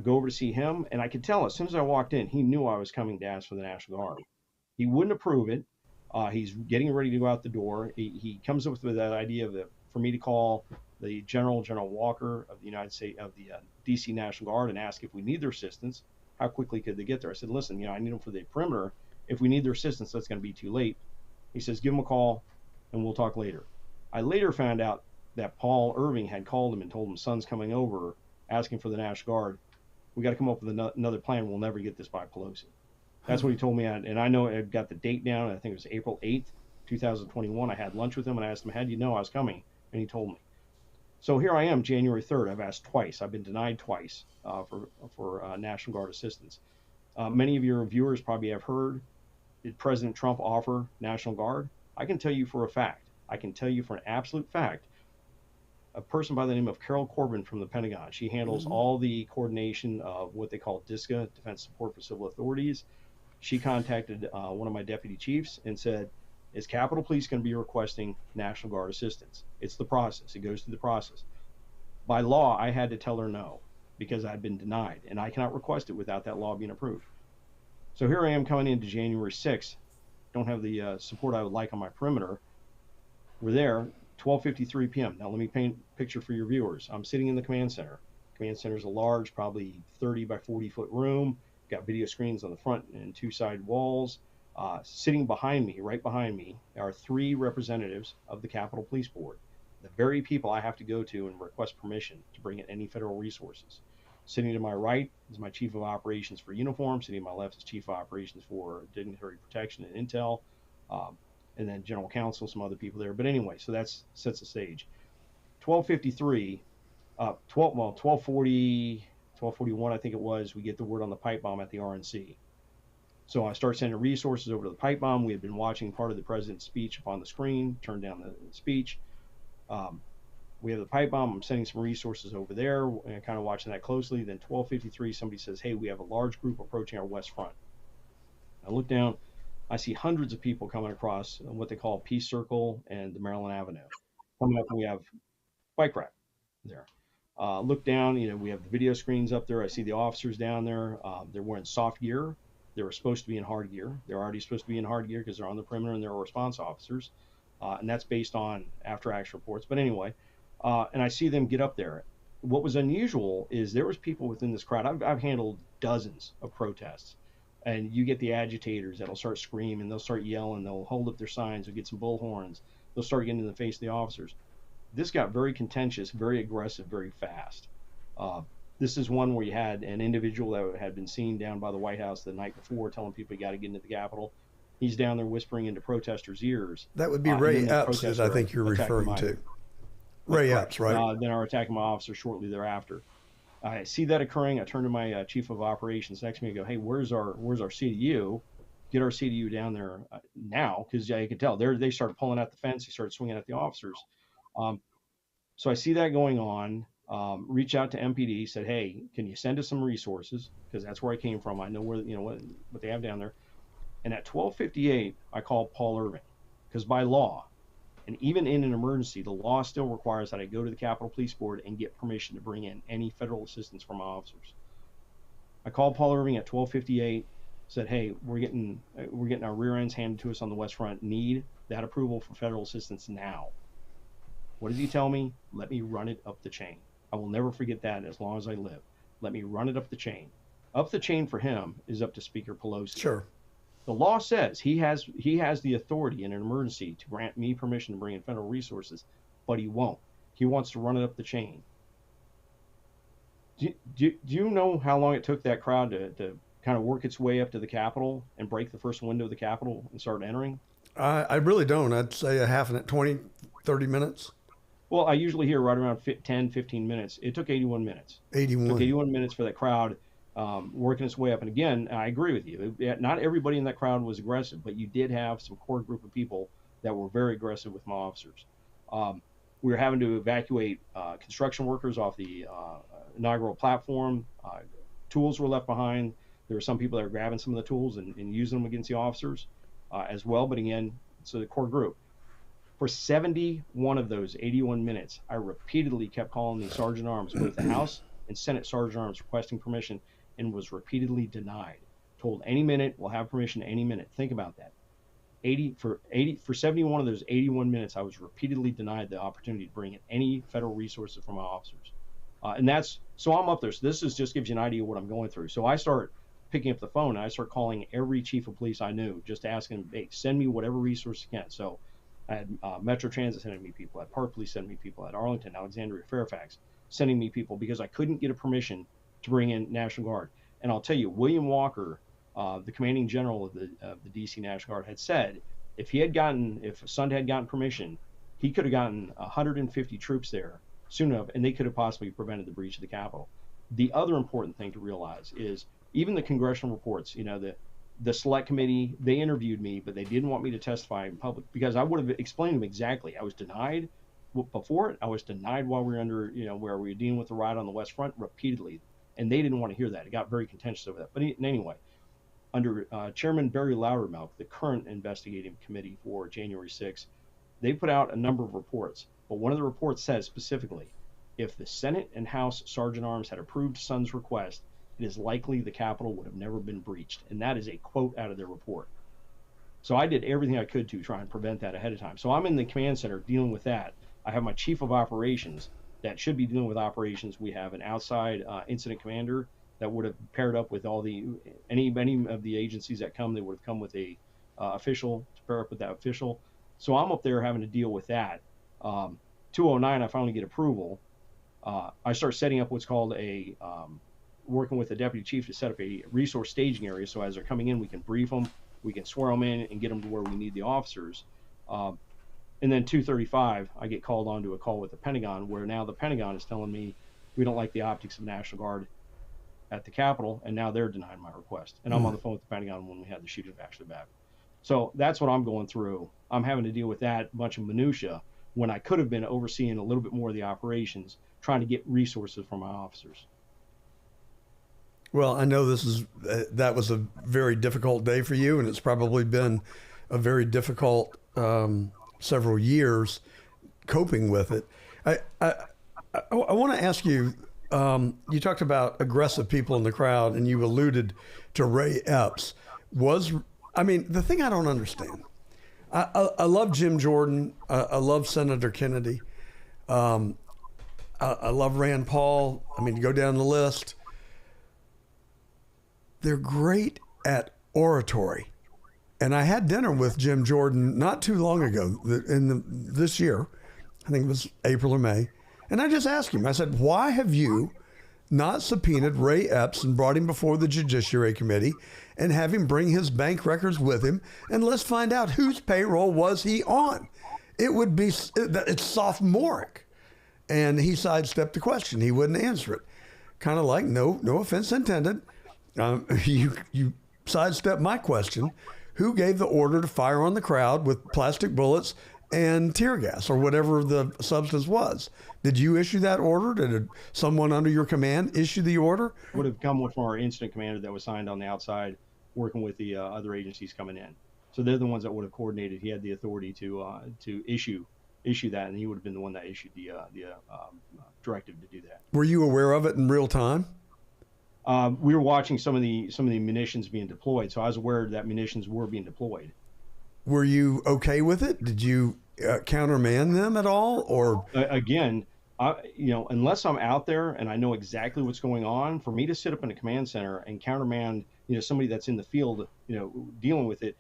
Go over to see him, and I could tell as soon as I walked in, he knew I was coming to ask for the National Guard. He wouldn't approve it. He's getting ready to go out the door. He comes up with that idea for me to call the General Walker of the United States of the D.C. National Guard and ask if we need their assistance. How quickly could they get there? I said, listen, I need them for the perimeter. If we need their assistance, that's going to be too late. He says, give them a call, and we'll talk later. I later found out that Paul Irving had called him and told him, son's coming over, asking for the National Guard. We got to come up with another plan. We'll never get this by Pelosi. That's what he told me. And I know I've got the date down. I think it was April 8th, 2021. I had lunch with him, and I asked him, how do you know I was coming? And he told me. So here I am, January 3rd. I've asked twice. I've been denied twice for National Guard assistance. Many of your viewers probably have heard, did President Trump offer National Guard? I can tell you for a fact. I can tell you for an absolute fact. A person by the name of Carol Corbin from the Pentagon. She handles all the coordination of what they call DSCA, Defense Support for Civil Authorities. She contacted one of my deputy chiefs and said, is Capitol Police going to be requesting National Guard assistance? It's the process. It goes through the process. By law, I had to tell her no because I'd been denied, and I cannot request it without that law being approved. So here I am coming into January 6th. Don't have the support I would like on my perimeter. We're there, 12:53 p.m. Now let me paint a picture for your viewers. I'm sitting in the command center. Command center is a large, probably 30 by 40 foot room. Got video screens on the front and two side walls. Sitting behind me, right behind me, are 3 representatives of the Capitol Police Board, the very people I have to go to and request permission to bring in any federal resources. Sitting to my right is my Chief of Operations for Uniform. Sitting to my left is Chief of Operations for Dignitary Protection and Intel, and then General Counsel, some other people there. But anyway, so that sets the stage. 12:53, 12:41, I think it was, we get the word on the pipe bomb at the RNC. So I start sending resources over to the pipe bomb. We had been watching part of the president's speech up on the screen, turned down the speech. We have the pipe bomb. I'm sending some resources over there and kind of watching that closely. Then 12:53, somebody says, hey, we have a large group approaching our west front. I look down. I see hundreds of people coming across what they call Peace Circle and the Maryland Avenue. Coming up, and we have bike rack there. Look down, we have the video screens up there. I see the officers down there. They're wearing soft gear. They were supposed to be in hard gear. They're already supposed to be in hard gear because they're on the perimeter and they're response officers. And that's based on after action reports. But anyway, and I see them get up there. What was unusual is there was people within this crowd. I've handled dozens of protests. And you get the agitators that'll start screaming. They'll start yelling. They'll hold up their signs. They'll get some bullhorns. They'll start getting in the face of the officers. This got very contentious, very aggressive, very fast. This is one where you had an individual that had been seen down by the White House the night before telling people you got to get into the Capitol. He's down there whispering into protesters' ears. That would be Ray Epps, as I think you're referring to. Ray Epps, right? Then are attacking my officer shortly thereafter. I see that occurring. I turn to my Chief of Operations next to me and go, hey, where's our CDU? Get our CDU down there now, because you can tell they started pulling out the fence. They started swinging at the officers. So I see that going on. Reach out to MPD, said, hey, can you send us some resources? Because that's where I came from. I know where what they have down there. And at 12:58, I called Paul Irving, because by law, and even in an emergency, the law still requires that I go to the Capitol Police Board and get permission to bring in any federal assistance from officers. I called Paul Irving at 12:58, said, hey, we're getting our rear ends handed to us on the West Front. Need that approval for federal assistance now. What did he tell me? Let me run it up the chain. I will never forget that as long as I live. Let me run it up the chain. Up the chain for him is up to Speaker Pelosi. Sure. The law says he has the authority in an emergency to grant me permission to bring in federal resources, but he won't. He wants to run it up the chain. Do you know how long it took that crowd to kind of work its way up to the Capitol and break the first window of the Capitol and start entering? I really don't. I'd say a half 20, 30 minutes. Well, I usually hear right around 10, 15 minutes. It took 81 minutes. 81. It took 81 minutes for that crowd working its way up. And again, I agree with you. Not everybody in that crowd was aggressive, but you did have some core group of people that were very aggressive with my officers. We were having to evacuate construction workers off the inaugural platform. Tools were left behind. There were some people that were grabbing some of the tools and using them against the officers as well. But again, so the core group. For 71 of those 81 minutes, I repeatedly kept calling the Sergeant Arms, both the House and Senate Sergeant Arms, requesting permission, and was repeatedly denied. Told any minute, we'll have permission any minute. Think about that. For 71 of those 81 minutes, I was repeatedly denied the opportunity to bring in any federal resources from my officers. So I'm up there. So this just gives you an idea of what I'm going through. So I start picking up the phone and I start calling every chief of police I knew, just asking them, hey, send me whatever resource you can. So I had Metro Transit sending me people, I had Park Police sending me people, I had Arlington, Alexandria, Fairfax sending me people because I couldn't get a permission to bring in National Guard. And I'll tell you, William Walker, the commanding general of the D.C. National Guard, had said if Sund had gotten permission, he could have gotten 150 troops there soon enough, and they could have possibly prevented the breach of the Capitol. The other important thing to realize is even the congressional reports, the select committee, they interviewed me, but they didn't want me to testify in public because I would have explained to them exactly. I was denied before it. I was denied while we were under, where we were dealing with the riot on the West Front repeatedly. And they didn't want to hear that. It got very contentious over that. But anyway, under Chairman Barry Loudermilk, the current investigative committee for January 6th, they put out a number of reports. But one of the reports says specifically, if the Senate and House Sergeant-Arms had approved Sun's request, it is likely the Capitol would have never been breached. And that is a quote out of their report. So I did everything I could to try and prevent that ahead of time. So I'm in the command center dealing with that. I have my chief of operations that should be dealing with operations. We have an outside incident commander that would have paired up with all any of the agencies that come. They would have come with a official to pair up with that official. So I'm up there having to deal with that. 209, I finally get approval. I start setting up what's called working with the deputy chief to set up a resource staging area. So as they're coming in, we can brief them, we can swear them in and get them to where we need the officers. And then 235, I get called on to a call with the Pentagon, where now the Pentagon is telling me we don't like the optics of National Guard at the Capitol, and now they're denying my request. And I'm on the phone with the Pentagon when we had the shooting actually back. So that's what I'm going through. I'm having to deal with that bunch of minutia when I could have been overseeing a little bit more of the operations, trying to get resources from my officers. Well, I know that was a very difficult day for you, and it's probably been a very difficult several years coping with it. I want to ask you, you talked about aggressive people in the crowd, and you alluded to Ray Epps. The thing I don't understand, I love Jim Jordan. I love Senator Kennedy. I love Rand Paul. Go down the list. They're great at oratory. And I had dinner with Jim Jordan not too long ago, this year. I think it was April or May. And I just asked him, I said, why have you not subpoenaed Ray Epps and brought him before the Judiciary Committee and have him bring his bank records with him, and let's find out whose payroll was he on? It's sophomoric. And he sidestepped the question. He wouldn't answer it. Kind of like, no offense intended. You sidestepped my question. Who gave the order to fire on the crowd with plastic bullets and tear gas or whatever the substance was? Did you issue that order? Did someone under your command issue the order? Would have come from our incident commander that was signed on the outside, working with the other agencies coming in. So they're the ones that would have coordinated. He had the authority to issue that, and he would have been the one that issued the directive to do that. Were you aware of it in real time? We were watching some of the munitions being deployed, so I was aware that munitions were being deployed. Were you okay with it? Did you countermand them at all, or again? Unless I'm out there and I know exactly what's going on, for me to sit up in a command center and countermand, somebody that's in the field, dealing with it,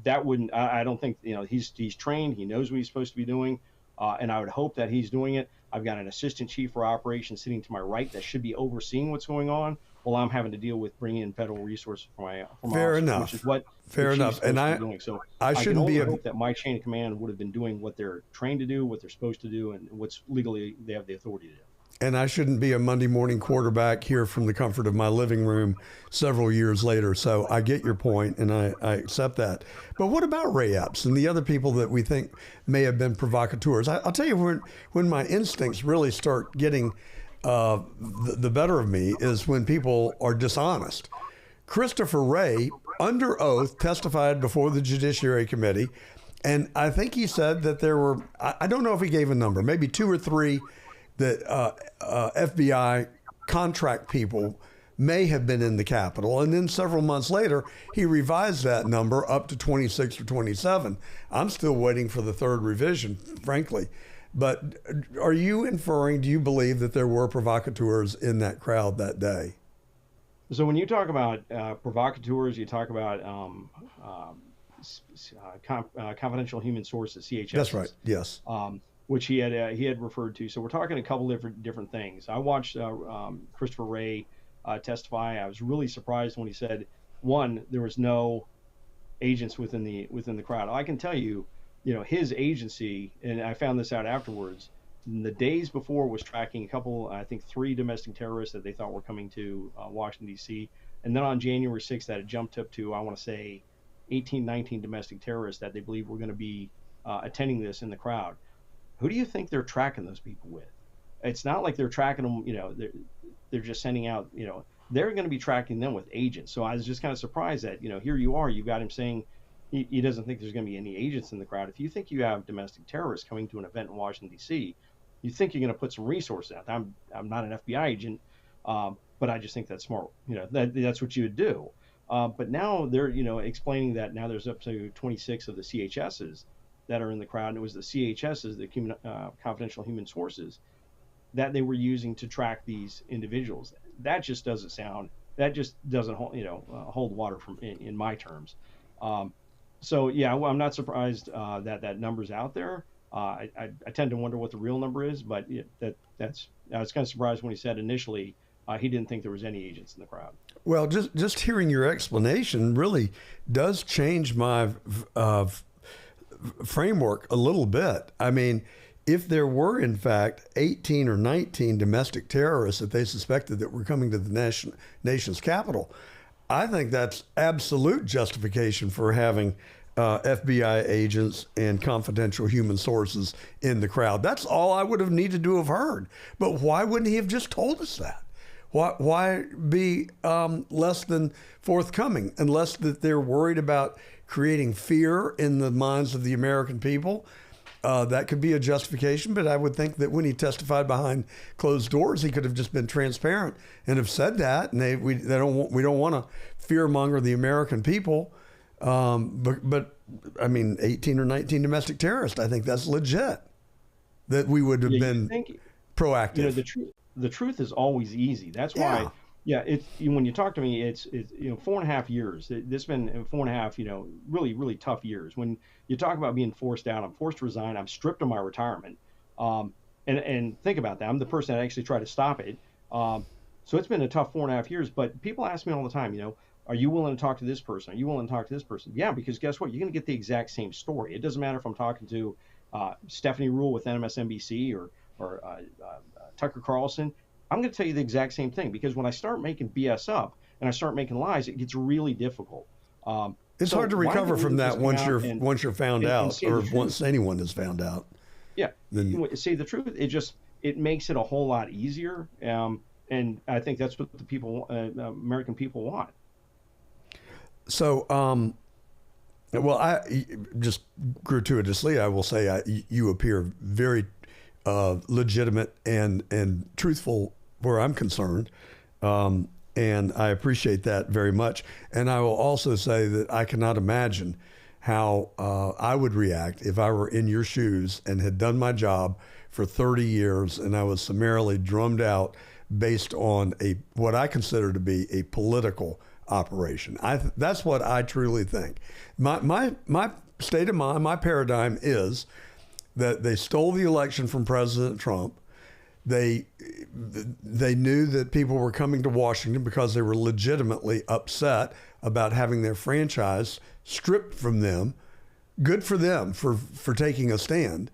that wouldn't. I don't think he's trained. He knows what he's supposed to be doing, and I would hope that he's doing it. I've got an assistant chief for operations sitting to my right that should be overseeing what's going on, while I'm having to deal with bringing in federal resources for my fair officers, enough. Which is what fair enough. And I shouldn't be hope that my chain of command would have been doing what they're trained to do, what they're supposed to do, and what's legally they have the authority to do. And I shouldn't be a Monday morning quarterback here from the comfort of my living room several years later. So I get your point, and I accept that. But what about Ray Epps and the other people that we think may have been provocateurs? I'll tell you, when my instincts really start getting the better of me is when people are dishonest. Christopher Wray, under oath, testified before the Judiciary Committee, and I think he said that there were, I don't know if he gave a number, maybe 2 or 3 that FBI contract people may have been in the Capitol. And then several months later, he revised that number up to 26 or 27. I'm still waiting for the 3rd revision, frankly. But are you inferring, do you believe that there were provocateurs in that crowd that day? So when you talk about provocateurs, you talk about confidential human sources, CHS. That's right, yes. Which he had referred to. So we're talking a couple different things. I watched Christopher Wray testify. I was really surprised when he said, one, there was no agents within the crowd. I can tell you, his agency, and I found this out afterwards, the days before was tracking a couple, I think 3 domestic terrorists that they thought were coming to Washington, D.C. And then on January 6th, that had jumped up to, I want to say, 18, 19 domestic terrorists that they believe were going to be attending this in the crowd. Who do you think they're tracking those people with? It's not like they're tracking them, they're just sending out, they're going to be tracking them with agents. So I was just kind of surprised that, here you are, you've got him saying he doesn't think there's going to be any agents in the crowd. If you think you have domestic terrorists coming to an event in Washington, D.C., you think you're going to put some resources out. I'm not an FBI agent, but I just think that's smart. That's what you would do. But now they're, explaining that now there's up to 26 of the CHSs that are in the crowd. And it was the CHSs, the confidential human sources, that they were using to track these individuals. That just doesn't hold water in my terms. So yeah, I'm not surprised that number's out there. I tend to wonder what the real number is, but I was kind of surprised when he said initially he didn't think there was any agents in the crowd. Well, just hearing your explanation really does change my framework a little bit. I mean, if there were in fact 18 or 19 domestic terrorists that they suspected that were coming to the nation's capital, I think that's absolute justification for having FBI agents and confidential human sources in the crowd. That's all I would have needed to have heard. But why wouldn't he have just told us that? Why be less than forthcoming, unless that they're worried about creating fear in the minds of the American people? That could be a justification, but I would think that when he testified behind closed doors, he could have just been transparent and have said that. And we don't want to fearmonger the American people. But I mean, 18 or 19 domestic terrorists, I think that's legit. That we would have been proactive. The truth is always easy. That's why. Yeah, when you talk to me, it's 4.5 years. This has been 4.5, really, really tough years. When you talk about being forced out, I'm forced to resign. I'm stripped of my retirement. And think about that. I'm the person that actually tried to stop it. So it's been a tough 4.5 years. But people ask me all the time, are you willing to talk to this person? Are you willing to talk to this person? Yeah, because guess what? You're going to get the exact same story. It doesn't matter if I'm talking to Stephanie Ruhle with MSNBC or Tucker Carlson. I'm going to tell you the exact same thing, because when I start making BS up and I start making lies, it gets really difficult. It's hard to recover from that once you're found out, or once anyone is found out. Yeah, say the truth. It makes it a whole lot easier, and I think that's what the American people want. So, well, I just gratuitously, I will say, you appear very legitimate and truthful where I'm concerned. And I appreciate that very much. And I will also say that I cannot imagine how I would react if I were in your shoes and had done my job for 30 years and I was summarily drummed out based on what I consider to be a political operation. That's what I truly think. My state of mind, my paradigm is that they stole the election from President Trump. They knew that people were coming to Washington because they were legitimately upset about having their franchise stripped from them. Good for them for taking a stand.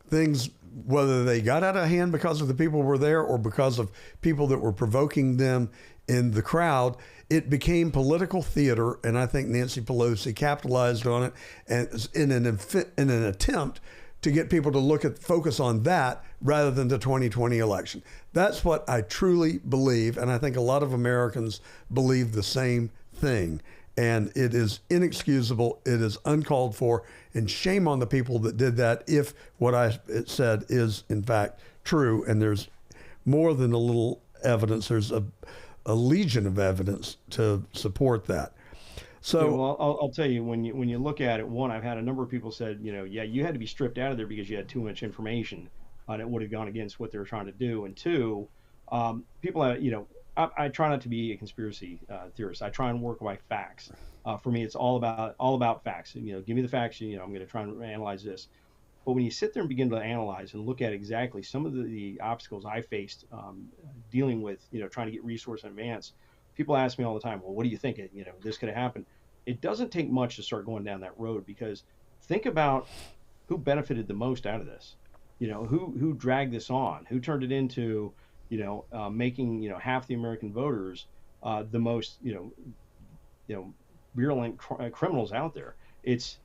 Things, whether they got out of hand because of the people who were there or because of people that were provoking them in the crowd, it became political theater, and I think Nancy Pelosi capitalized on it and in an attempt to get people to focus on that rather than the 2020 election. That's what I truly believe, and I think a lot of Americans believe the same thing. And it is inexcusable, it is uncalled for, and shame on the people that did that if what I said is in fact true. And there's more than a little evidence, there's a legion of evidence to support that. So, well, I'll tell you, when you look at it, one, I've had a number of people said, you had to be stripped out of there because you had too much information, and it would have gone against what they were trying to do. And two, people, I try not to be a conspiracy theorist. I try and work by facts. For me, it's all about facts. Give me the facts. I'm going to try and analyze this. But when you sit there and begin to analyze and look at exactly some of the obstacles I faced dealing with, trying to get resource in advance, people ask me all the time, well, what do you think? This could have happened. It doesn't take much to start going down that road, because think about who benefited the most out of this. Who dragged this on? Who turned it into, making half the American voters the most virulent criminals out there. It's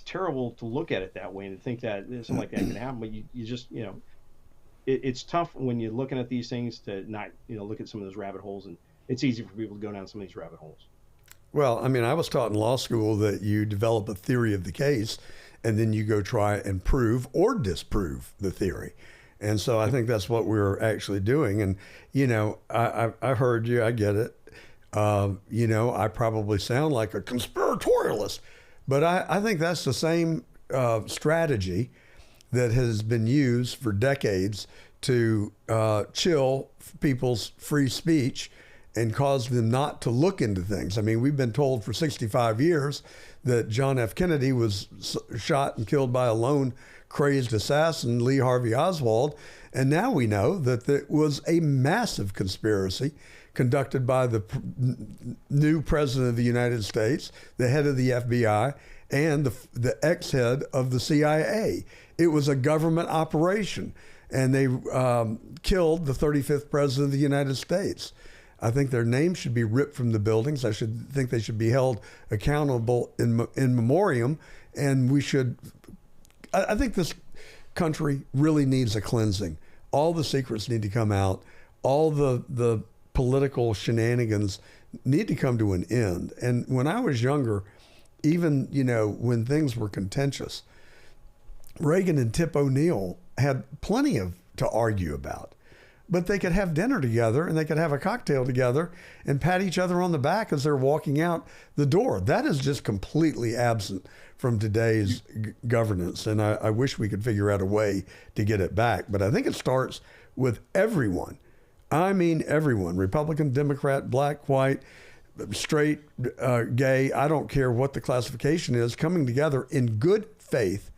terrible to look at it that way and think that something like that can happen. But you just it's tough when you're looking at these things to not look at some of those rabbit holes and it's easy for people to go down some of these rabbit holes. Well, I mean, I was taught in law school that you develop a theory of the case and then you go try and prove or disprove the theory. And so I think that's what we're actually doing. And, you know, I heard you, I get it. You know, I probably sound like a conspiratorialist, but I think that's the same strategy that has been used for decades to chill people's free speech and cause them not to look into things. I mean, we've been told for 65 years that John F. Kennedy was shot and killed by a lone crazed assassin, Lee Harvey Oswald. And now we know that it was a massive conspiracy conducted by the new president of the United States, the head of the FBI, and the ex-head of the CIA. It was a government operation, and they killed the 35th president of the United States. I think their names should be ripped from the buildings. I think they should be held accountable in memoriam, and we should. I think this country really needs a cleansing. All the secrets need to come out. All the political shenanigans need to come to an end. And when I was younger, even, you know, when things were contentious, Reagan and Tip O'Neill had plenty to argue about. But they could have dinner together and they could have a cocktail together and pat each other on the back as they're walking out the door. That is just completely absent from today's governance. And I wish we could figure out a way to get it back. But I think it starts with everyone. I mean, everyone, Republican, Democrat, black, white, straight, gay, I don't care what the classification is, coming together in good faith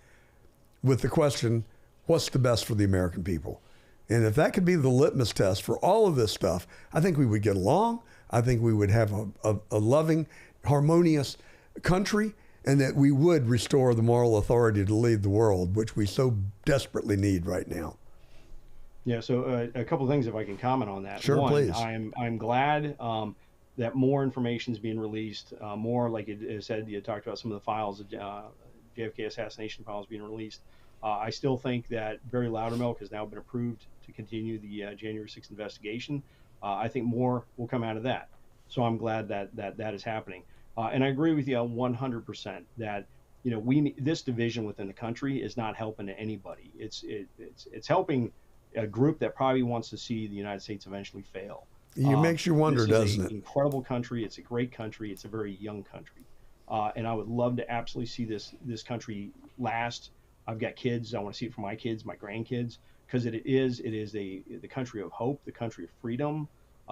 with the question, what's the best for the American people? And if that could be the litmus test for all of this stuff, I think we would get along. I think we would have a loving, harmonious country, and that we would restore the moral authority to lead the world, which we so desperately need right now. Yeah, so a couple of things, if I can comment on that. Sure, one, please. I'm glad that more information is being released. More, like it said, you talked about some of the files, JFK assassination files being released. I still think that Barry Loudermilk has now been approved to continue the January 6th investigation. I think more will come out of that. So I'm glad that is happening. And I agree with you 100% that, you know, this division within the country is not helping anybody. It's helping a group that probably wants to see the United States eventually fail. It makes you wonder, doesn't it? It's an incredible country. It's a great country. It's a very young country. And I would love to absolutely see this country last. I've got kids. I want to see it for my kids, my grandkids, because it is the country of hope, the country of freedom,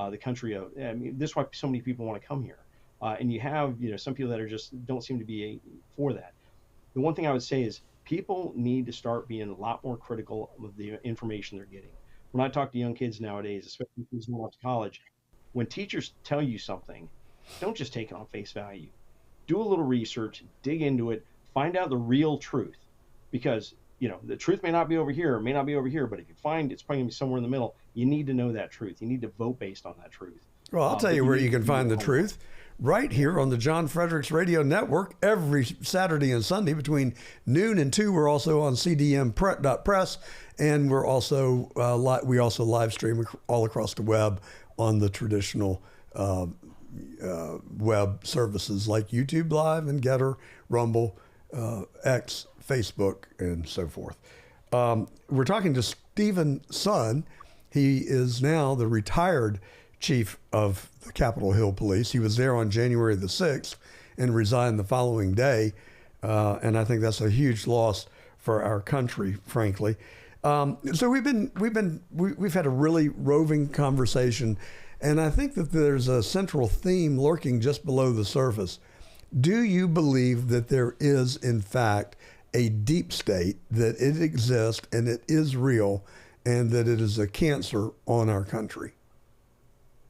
the country of. I mean, this is why so many people want to come here. And you have, you know, some people that are just don't seem to be for that. The one thing I would say is people need to start being a lot more critical of the information they're getting. When I talk to young kids nowadays, especially kids who went to college, when teachers tell you something, don't just take it on face value. Do a little research, dig into it, find out the real truth. Because, you know, the truth may not be over here, but if you find it's probably going to be somewhere in the middle, you need to know that truth. You need to vote based on that truth. Well, I'll tell you where you can find the truth. Right here on the John Fredericks Radio Network, every Saturday and Sunday between noon and 2. We're also on cdm.press, and we're also we also live stream all across the web on the traditional web services like YouTube Live and Getter, Rumble, X, Facebook, and so forth. We're talking to Stephen Son. He is now the retired chief of the Capitol Hill Police. He was there on January the 6th and resigned the following day. And I think that's a huge loss for our country, frankly. So we've had a really roving conversation, and I think that there's a central theme lurking just below the surface. Do you believe that there is, in fact, a deep state, that it exists and it is real, and that it is a cancer on our country?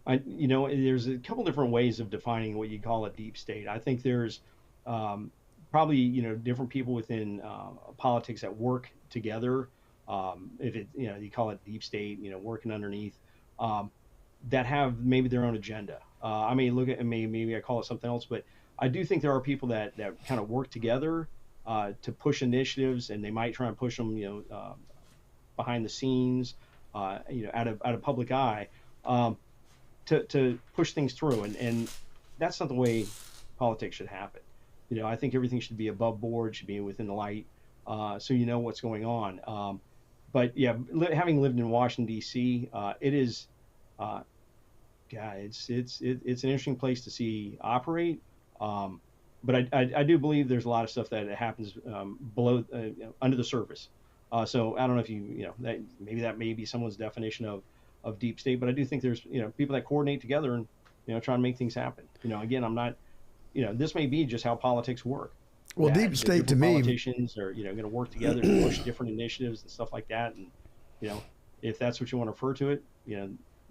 There's a couple different ways of defining what you call a deep state. I think there's probably, different people within politics that work together. If it, you call it deep state, working underneath, that have maybe their own agenda. I may look at maybe I call it something else, but I do think there are people that kind of work together to push initiatives, and they might try and push them, behind the scenes, out of public eye. to push things through, and that's not the way politics should happen. I think everything should be above board, should be within the light, so you know what's going on. But yeah, having lived in Washington D.C., it is, it's an interesting place to see operate. But I do believe there's a lot of stuff that happens below, under the surface. So I don't know if that may be someone's definition of deep state, but I do think there's people that coordinate together and try to make things happen. Again, I'm not, this may be just how politics work. Well, deep state to me, politicians are going to work together to push different initiatives and stuff like that, and if that's what you want to refer to it,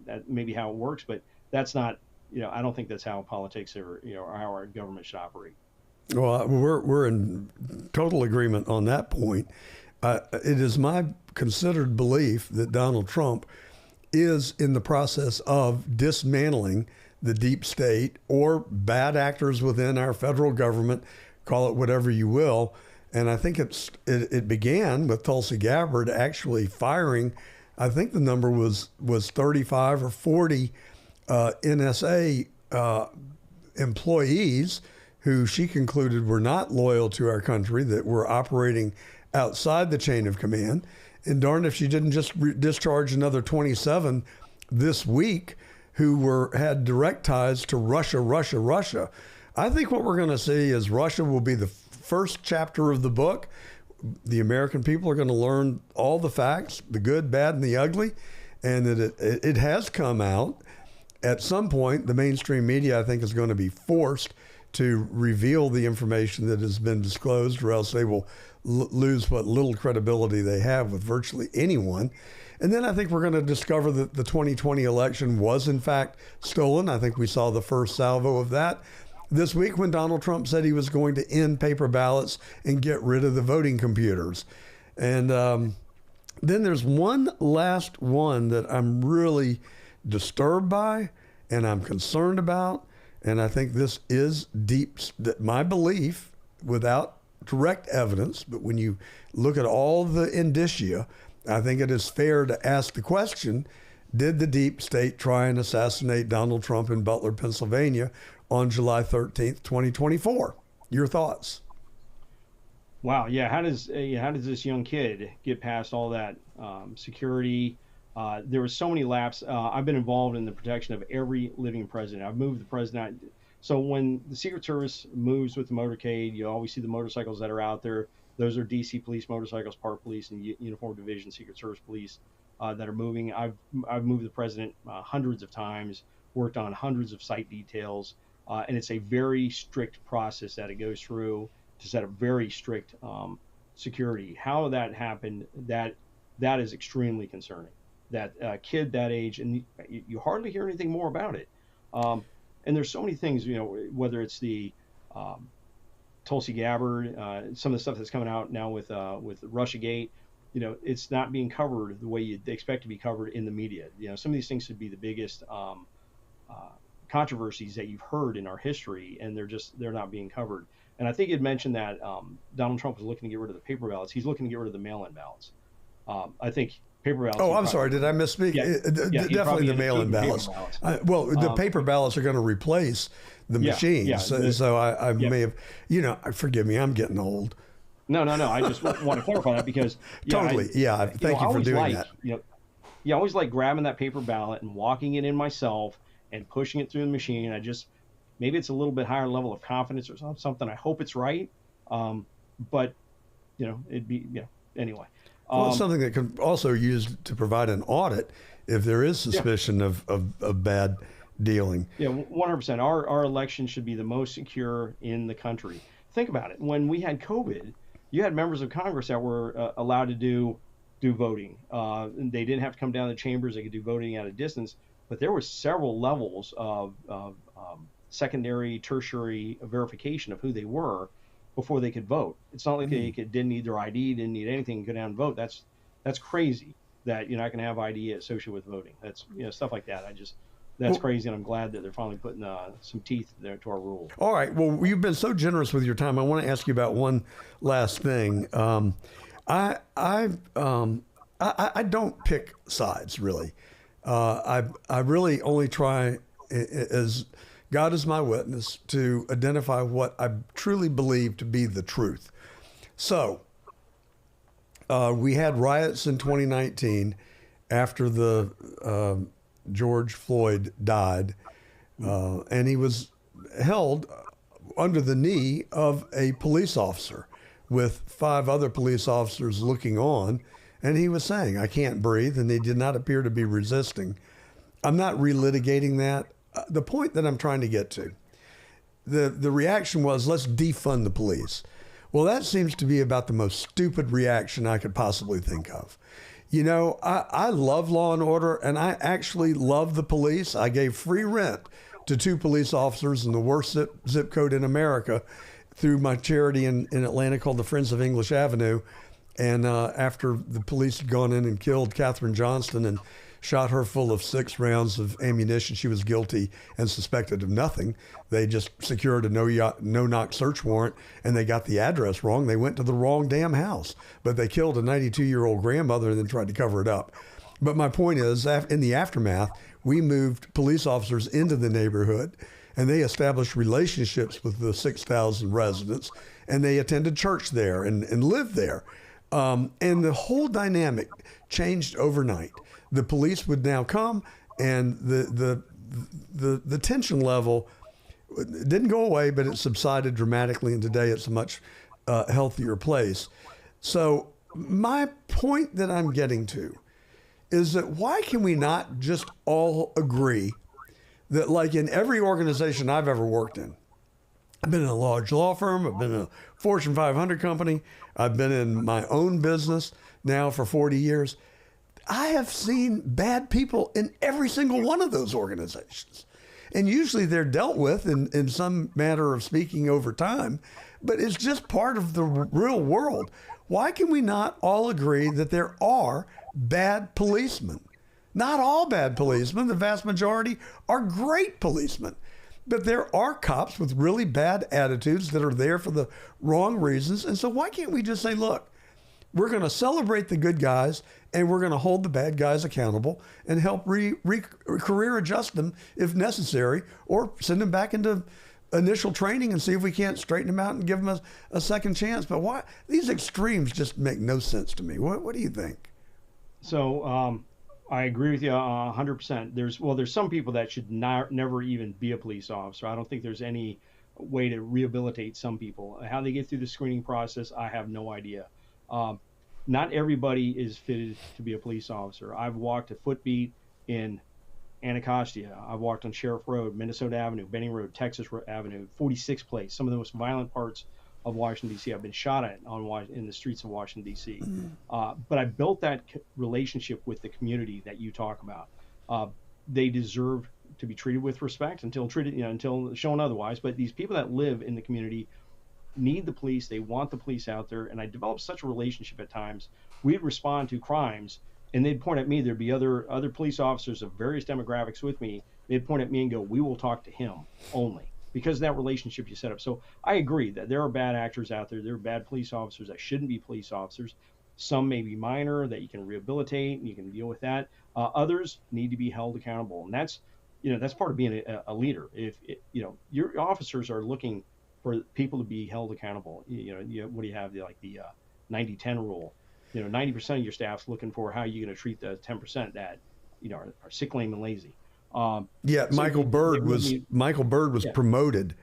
that may be how it works, but that's not, I don't think that's how politics or how our government should operate. Well, we're in total agreement on that point. It is my considered belief that Donald Trump is in the process of dismantling the deep state or bad actors within our federal government, call it whatever you will. And I think it began with Tulsi Gabbard actually firing, I think the number was 35 or 40 NSA employees who she concluded were not loyal to our country, that were operating outside the chain of command. And darn if she didn't just discharge another 27 this week who had direct ties to Russia. I think what we're going to see is Russia will be the first chapter of the book. The American people are going to learn all the facts, the good, bad, and the ugly, and that it has come out. At some point, the mainstream media, I think, is going to be forced to reveal the information that has been disclosed, or else they will lose what little credibility they have with virtually anyone. And then I think we're going to discover that the 2020 election was, in fact, stolen. I think we saw the first salvo of that this week when Donald Trump said he was going to end paper ballots and get rid of the voting computers. And then there's one last one that I'm really disturbed by and I'm concerned about. And I think this is my belief, without direct evidence, but when you look at all the indicia, I think it is fair to ask the question, did the deep state try and assassinate Donald Trump in Butler, Pennsylvania on July 13th, 2024? Your thoughts? Wow. Yeah. How does this young kid get past all that security? There were so many laps. I've been involved in the protection of every living president. I've moved the president. So when the Secret Service moves with the motorcade, you always see the motorcycles that are out there. Those are DC police motorcycles, Park Police, and Uniform Division Secret Service Police that are moving. I've moved the president hundreds of times, worked on hundreds of site details, and it's a very strict process that it goes through to set up very strict security. How that happened, that is extremely concerning. That kid that age, and you hardly hear anything more about it. And there's so many things, whether it's the Tulsi Gabbard, some of the stuff that's coming out now with Russiagate, it's not being covered the way you'd expect to be covered in the media. Some of these things should be the biggest controversies that you've heard in our history, and they're not being covered. And I think you'd mentioned that Donald Trump was looking to get rid of the paper ballots. He's looking to get rid of the mail-in ballots. I think paper ballots. Oh, I'm sorry. Did I misspeak? Definitely the mail-in ballots. The paper ballots are going to replace the machines. So I may have, forgive me, I'm getting old. No. I just want to clarify that because. Totally. Thank you for doing that. I always like grabbing that paper ballot and walking it in myself and pushing it through the machine. Maybe it's a little bit higher level of confidence or something. I hope it's right. But, it'd be, anyway. Well, it's something that can also use to provide an audit if there is suspicion of bad dealing. Yeah, 100%. Our election should be the most secure in the country. Think about it. When we had COVID, you had members of Congress that were allowed to do voting. And they didn't have to come down to the chambers. They could do voting at a distance. But there were several levels of secondary, tertiary verification of who they were before they could vote. It's not like they didn't need their ID, didn't need anything, go down and vote. That's crazy that you're not going to have ID associated with voting. That's stuff like that. That's crazy, and I'm glad that they're finally putting some teeth there to our rules. All right. Well, you've been so generous with your time. I want to ask you about one last thing. I don't pick sides really. I really only try, as God is my witness, to identify what I truly believe to be the truth. So we had riots in 2019 after the George Floyd died, and he was held under the knee of a police officer with 5 other police officers looking on, and he was saying, "I can't breathe," and they did not appear to be resisting. I'm not relitigating that. The point that I'm trying to get to, the reaction was, let's defund the police. Well, that seems to be about the most stupid reaction I could possibly think of. You know, I love law and order, and I actually love the police. I gave free rent to 2 police officers in the worst zip code in America through my charity in Atlanta called the Friends of English Avenue. And after the police had gone in and killed Katherine Johnston and shot her full of 6 rounds of ammunition, she was guilty and suspected of nothing. They just secured a no-knock search warrant, and they got the address wrong. They went to the wrong damn house, but they killed a 92-year-old grandmother and then tried to cover it up. But my point is, in the aftermath, we moved police officers into the neighborhood, and they established relationships with the 6,000 residents, and they attended church there and lived there. And the whole dynamic changed overnight. The police would now come, and the tension level didn't go away, but it subsided dramatically, and today it's a much healthier place. So my point that I'm getting to is that why can we not just all agree that, like in every organization I've ever worked in, I've been in a large law firm, I've been in a Fortune 500 company, I've been in my own business now for 40 years. I have seen bad people in every single one of those organizations. And usually they're dealt with in some matter of speaking over time, but it's just part of the real world. Why can we not all agree that there are bad policemen? Not all bad policemen, the vast majority are great policemen. But there are cops with really bad attitudes that are there for the wrong reasons. And so why can't we just say, look, we're going to celebrate the good guys and we're going to hold the bad guys accountable and help career adjust them if necessary, or send them back into initial training and see if we can't straighten them out and give them a second chance. But why? These extremes just make no sense to me. What do you think? So I agree with you 100%. There's some people that should never even be a police officer. I don't think there's any way to rehabilitate some people. How they get through the screening process, I have no idea. Not everybody is fitted to be a police officer. I've walked a footbeat in Anacostia. I've walked on Sheriff Road, Minnesota Avenue, Benning Road, Texas Avenue, 46th Place, some of the most violent parts of Washington, D.C. I've been shot at in the streets of Washington, D.C. But I built that relationship with the community that you talk about. They deserve to be treated with respect until shown otherwise. But these people that live in the community need the police. They want the police out there. And I developed such a relationship at times. We'd respond to crimes, and they'd point at me. There'd be other police officers of various demographics with me. They'd point at me and go, "We will talk to him only," because of that relationship you set up. So I agree that there are bad actors out there. There are bad police officers that shouldn't be police officers. Some may be minor that you can rehabilitate and you can deal with that. Others need to be held accountable, and that's part of being a leader. If your officers are looking for people to be held accountable, what do you have? Like the 90-10 rule. 90% of your staff's looking for how you're going to treat the 10% that are sick, lame, and lazy. Michael Byrd was promoted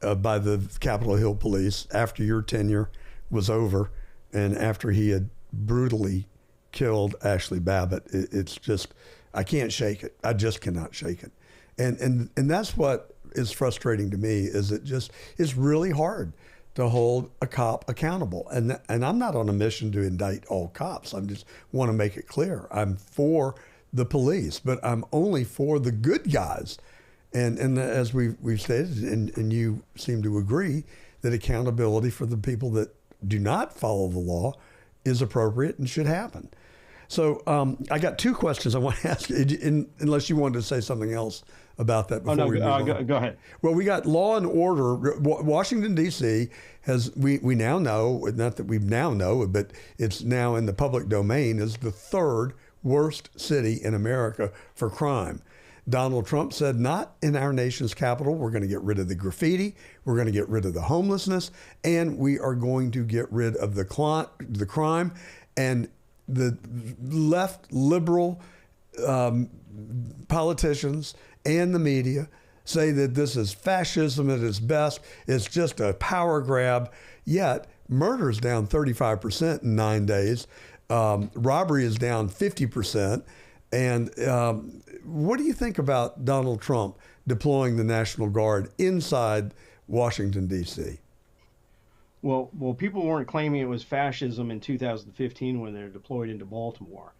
by the Capitol Hill Police after your tenure was over, and after he had brutally killed Ashley Babbitt. It's just, I can't shake it. I just cannot shake it, and that's what is frustrating to me. Is it's really hard to hold a cop accountable, and I'm not on a mission to indict all cops. I just want to make it clear I'm for the police, but I'm only for the good guys. And as we've stated, and you seem to agree, that accountability for the people that do not follow the law is appropriate and should happen. So I got 2 questions I want to ask you, unless you wanted to say something else about that before we move on. Go ahead. Well, we got law and order. Washington, D.C. we now know, not that we now know, but it's now in the public domain, is the 3rd worst city in America for crime. Donald Trump said, not in our nation's capital. We're going to get rid of the graffiti. We're going to get rid of the homelessness. And we are going to get rid of the crime. And the left liberal politicians and the media say that this is fascism at its best. It's just a power grab. Yet murder's down 35% in 9 days. Robbery is down 50%. And what do you think about Donald Trump deploying the National Guard inside Washington, D.C.? Well, people weren't claiming it was fascism in 2015 when they're deployed into Baltimore.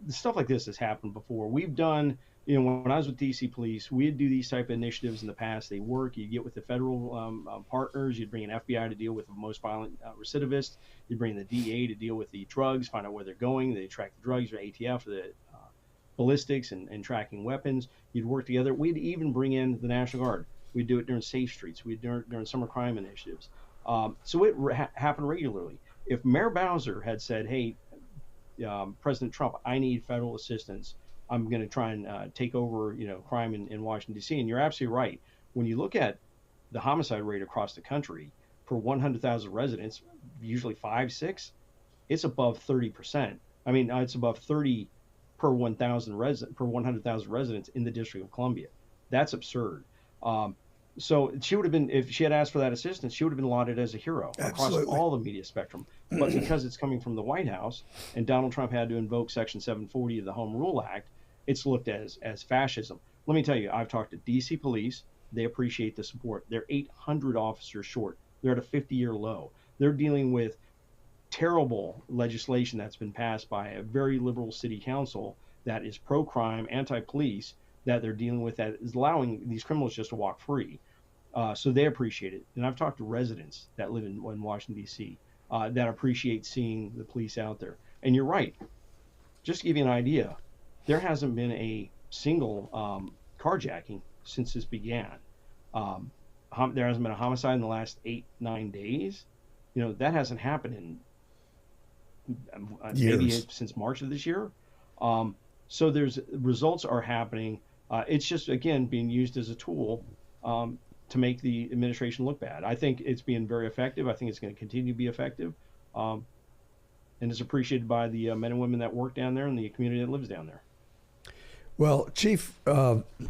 Stuff like this has happened before. We've done, when I was with DC Police, we'd do these type of initiatives in the past. They work. You get with the federal partners. You'd bring an FBI to deal with the most violent recidivists. You'd bring the DA to deal with the drugs, find out where they're going. They track the drugs, or ATF, the ballistics and tracking weapons. You'd work together. We'd even bring in the National Guard. We'd do it during Safe Streets. We'd do it during summer crime initiatives. So it happened regularly. If Mayor Bowser had said, hey, President Trump, I need federal assistance, I'm going to try and take over, crime in Washington, D.C. And you're absolutely right. When you look at the homicide rate across the country per 100,000 residents, usually 5, 6, it's above 30%. I mean, it's above 30 per 100,000 residents in the District of Columbia. That's absurd. So she would have been, if she had asked for that assistance, she would have been lauded as a hero across all the media spectrum. But because it's coming from the White House and Donald Trump had to invoke Section 740 of the Home Rule Act, it's looked at as fascism. Let me tell you, I've talked to DC Police. They appreciate the support. They're 800 officers short. They're at a 50-year low. They're dealing with terrible legislation that's been passed by a very liberal city council that is pro-crime, anti-police, that they're dealing with, that is allowing these criminals just to walk free. So they appreciate it. And I've talked to residents that live in Washington, D.C., that appreciate seeing the police out there. And you're right. Just to give you an idea, there hasn't been a single carjacking since this began. There hasn't been a homicide in the last 8-9 days. That hasn't happened in maybe since March of this year. So results are happening. It's just, again, being used as a tool to make the administration look bad. I think it's being very effective. I think it's going to continue to be effective. And it's appreciated by the men and women that work down there and the community that lives down there. Well, Chief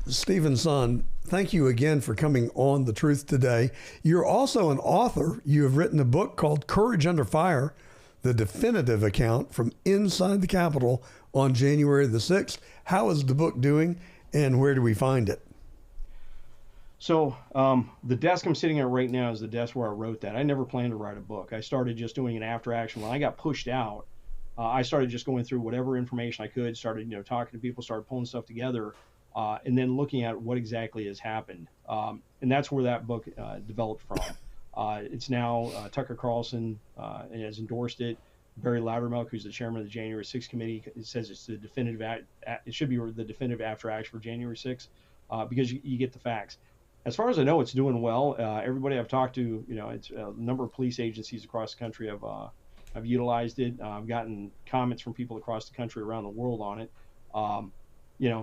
Stevenson, thank you again for coming on The Truth Today. You're also an author. You have written a book called Courage Under Fire, the definitive account from inside the Capitol on January the 6th. How is the book doing, and where do we find it? So the desk I'm sitting at right now is the desk where I wrote that. I never planned to write a book. I started just doing an after action. When I got pushed out, I started just going through whatever information I could, started talking to people, started pulling stuff together, and then looking at what exactly has happened. And that's where that book developed from. It's now Tucker Carlson has endorsed it. Barry Loudermilk, who's the chairman of the January 6th committee, says it's the definitive. It should be the definitive after action for January 6th because you get the facts. As far as I know, it's doing well. Everybody I've talked to, it's a number of police agencies across the country have utilized it. I've gotten comments from people across the country, around the world on it.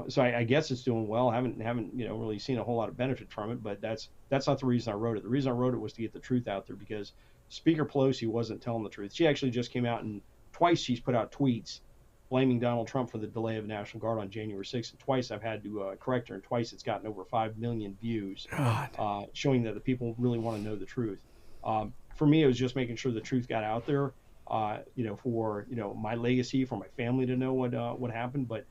So I guess it's doing well. Haven't really seen a whole lot of benefit from it, but that's not the reason I wrote it. The reason I wrote it was to get the truth out there, because Speaker Pelosi wasn't telling the truth. She actually just came out, and twice she's put out tweets blaming Donald Trump for the delay of National Guard on January 6th. And twice I've had to correct her, and twice it's gotten over 5 million views, showing that the people really want to know the truth. For me, it was just making sure the truth got out there, for my legacy, for my family to know what happened. But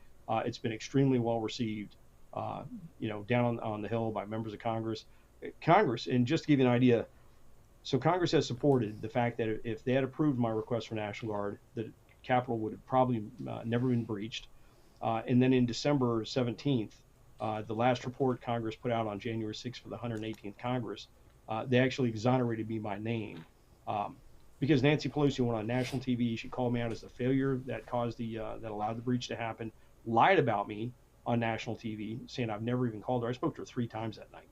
it's been extremely well received, down on the Hill by members of Congress. And just to give you an idea, so Congress has supported the fact that if they had approved my request for National Guard, the Capitol would have probably never been breached. And then in December 17th, the last report Congress put out on January 6th for the 118th Congress, they actually exonerated me by name. Because Nancy Pelosi went on national TV. She called me out as the failure that caused that allowed the breach to happen, lied about me on national TV, saying I've never even called her. I spoke to her 3 times that night.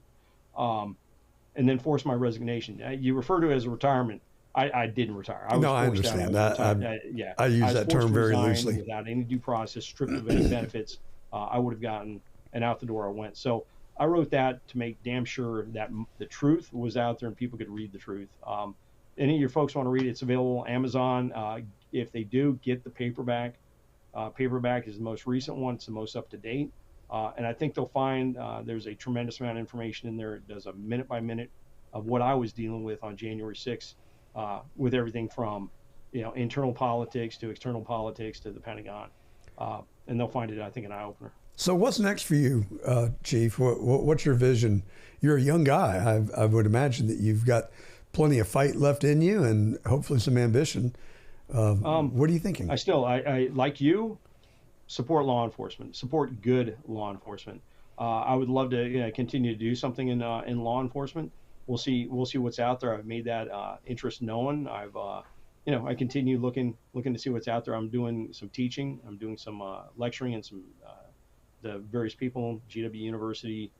And then forced my resignation. You refer to it as a retirement. I didn't retire. I was No, I forced out. understand. Yeah, I use was that forced term to very resign loosely. without any due process, stripped of any benefits. I would have gotten, and out the door I went. So I wrote that to make damn sure that the truth was out there and people could read the truth. Any of your folks want to read it, it's available on Amazon. If they do, get the paperback. Paperback is the most recent one. It's the most up to date. And I think they'll find there's a tremendous amount of information in there. It does a minute by minute of what I was dealing with on January 6th, with everything from, internal politics to external politics to the Pentagon. And they'll find it, I think, an eye opener. So what's next for you, Chief? What's your vision? You're a young guy. I would imagine that you've got plenty of fight left in you and hopefully some ambition. What are you thinking? I like you, support law enforcement, support good law enforcement. I would love to continue to do something in law enforcement. We'll see what's out there. I've made that interest known. I continue looking to see what's out there. I'm doing some teaching. I'm doing some lecturing and some the various people, GW University,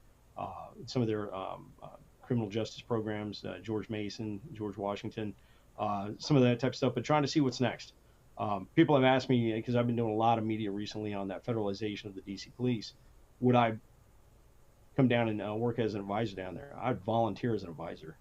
some of their criminal justice programs, George Mason, George Washington, some of that type of stuff, but trying to see what's next. People have asked me, because I've been doing a lot of media recently on that federalization of the DC police, would I come down and work as an advisor down there? I'd volunteer as an advisor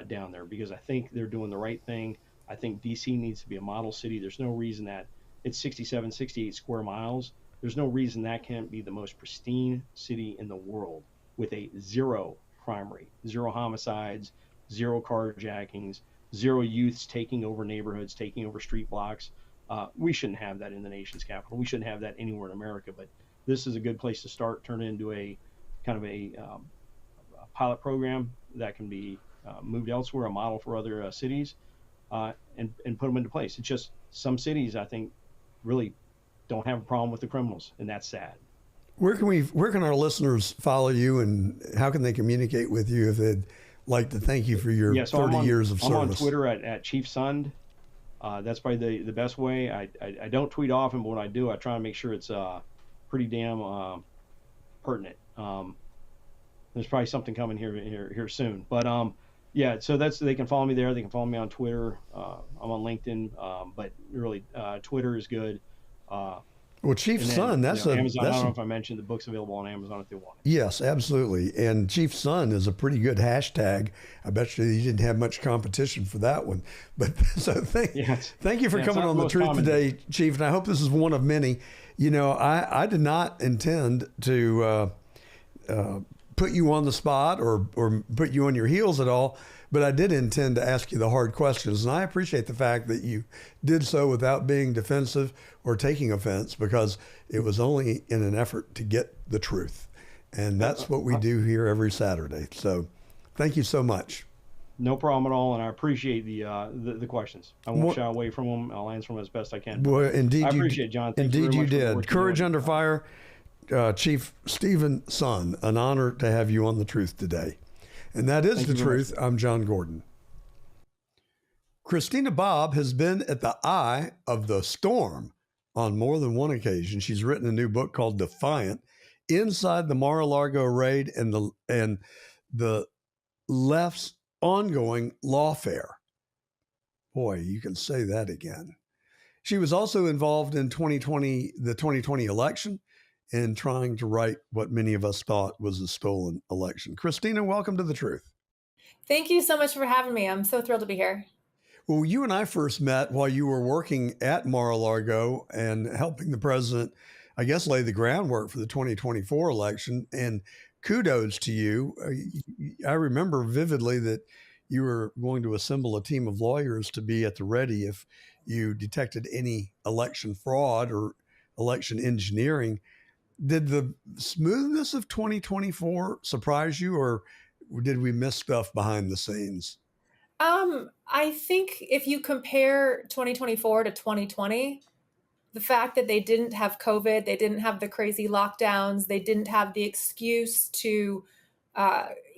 down there because I think they're doing the right thing. I think DC needs to be a model city. There's no reason that it's 67, 68 square miles. There's no reason that can't be the most pristine city in the world with a zero crime rate, zero homicides, zero carjackings, zero youths taking over neighborhoods, taking over street blocks. We shouldn't have that in the nation's capital. We shouldn't have that anywhere in America, but this is a good place to start, turn it into a kind of a pilot program that can be moved elsewhere, a model for other cities, and put them into place. It's just some cities, I think, really don't have a problem with the criminals, and that's sad. Where can our listeners follow you, and how can they communicate with you if they'd like to thank you for your 30 years of service? I'm on Twitter at Chief Sund. That's probably the best way. I don't tweet often, but when I do, I try to make sure it's pretty damn pertinent. There's probably something coming here soon, but yeah. So they can follow me there. They can follow me on Twitter. I'm on LinkedIn, but really Twitter is good. Well, Chief Sund, Amazon. I don't know if I mentioned the book's available on Amazon if they want it. Yes, absolutely. And Chief Sund is a pretty good hashtag. I bet you didn't have much competition for that one. But so thank you for coming on The Truth today, Chief. And I hope this is one of many. I did not intend to put you on the spot or put you on your heels at all, but I did intend to ask you the hard questions. And I appreciate the fact that you did so without being defensive or taking offense, because it was only in an effort to get the truth. And that's what we do here every Saturday. So thank you so much. No problem at all, and I appreciate the questions. I won't shy away from them. I'll answer them as best I can. Well, indeed, I appreciate it, John. Thank indeed, you did. you Courage Under Fire, Chief Stephen Sund. An honor to have you on The Truth today. And that is The Truth. I'm John Gordon. Christina Bobb has been at the eye of the storm on more than one occasion. She's written a new book called Defiant, Inside the Mar-a-Lago Raid and the left's ongoing lawfare. Boy, you can say that again. She was also involved in the 2020 election, and trying to right what many of us thought was a stolen election. Christina, welcome to The Truth. Thank you so much for having me. I'm so thrilled to be here. Well, you and I first met while you were working at Mar-a-Lago and helping the president, I guess, lay the groundwork for the 2024 election. And kudos to you. I remember vividly that you were going to assemble a team of lawyers to be at the ready if you detected any election fraud or election engineering. Did the smoothness of 2024 surprise you, or did we miss stuff behind the scenes? I think if you compare 2024 to 2020, the fact that they didn't have COVID, they didn't have the crazy lockdowns, they didn't have the excuse to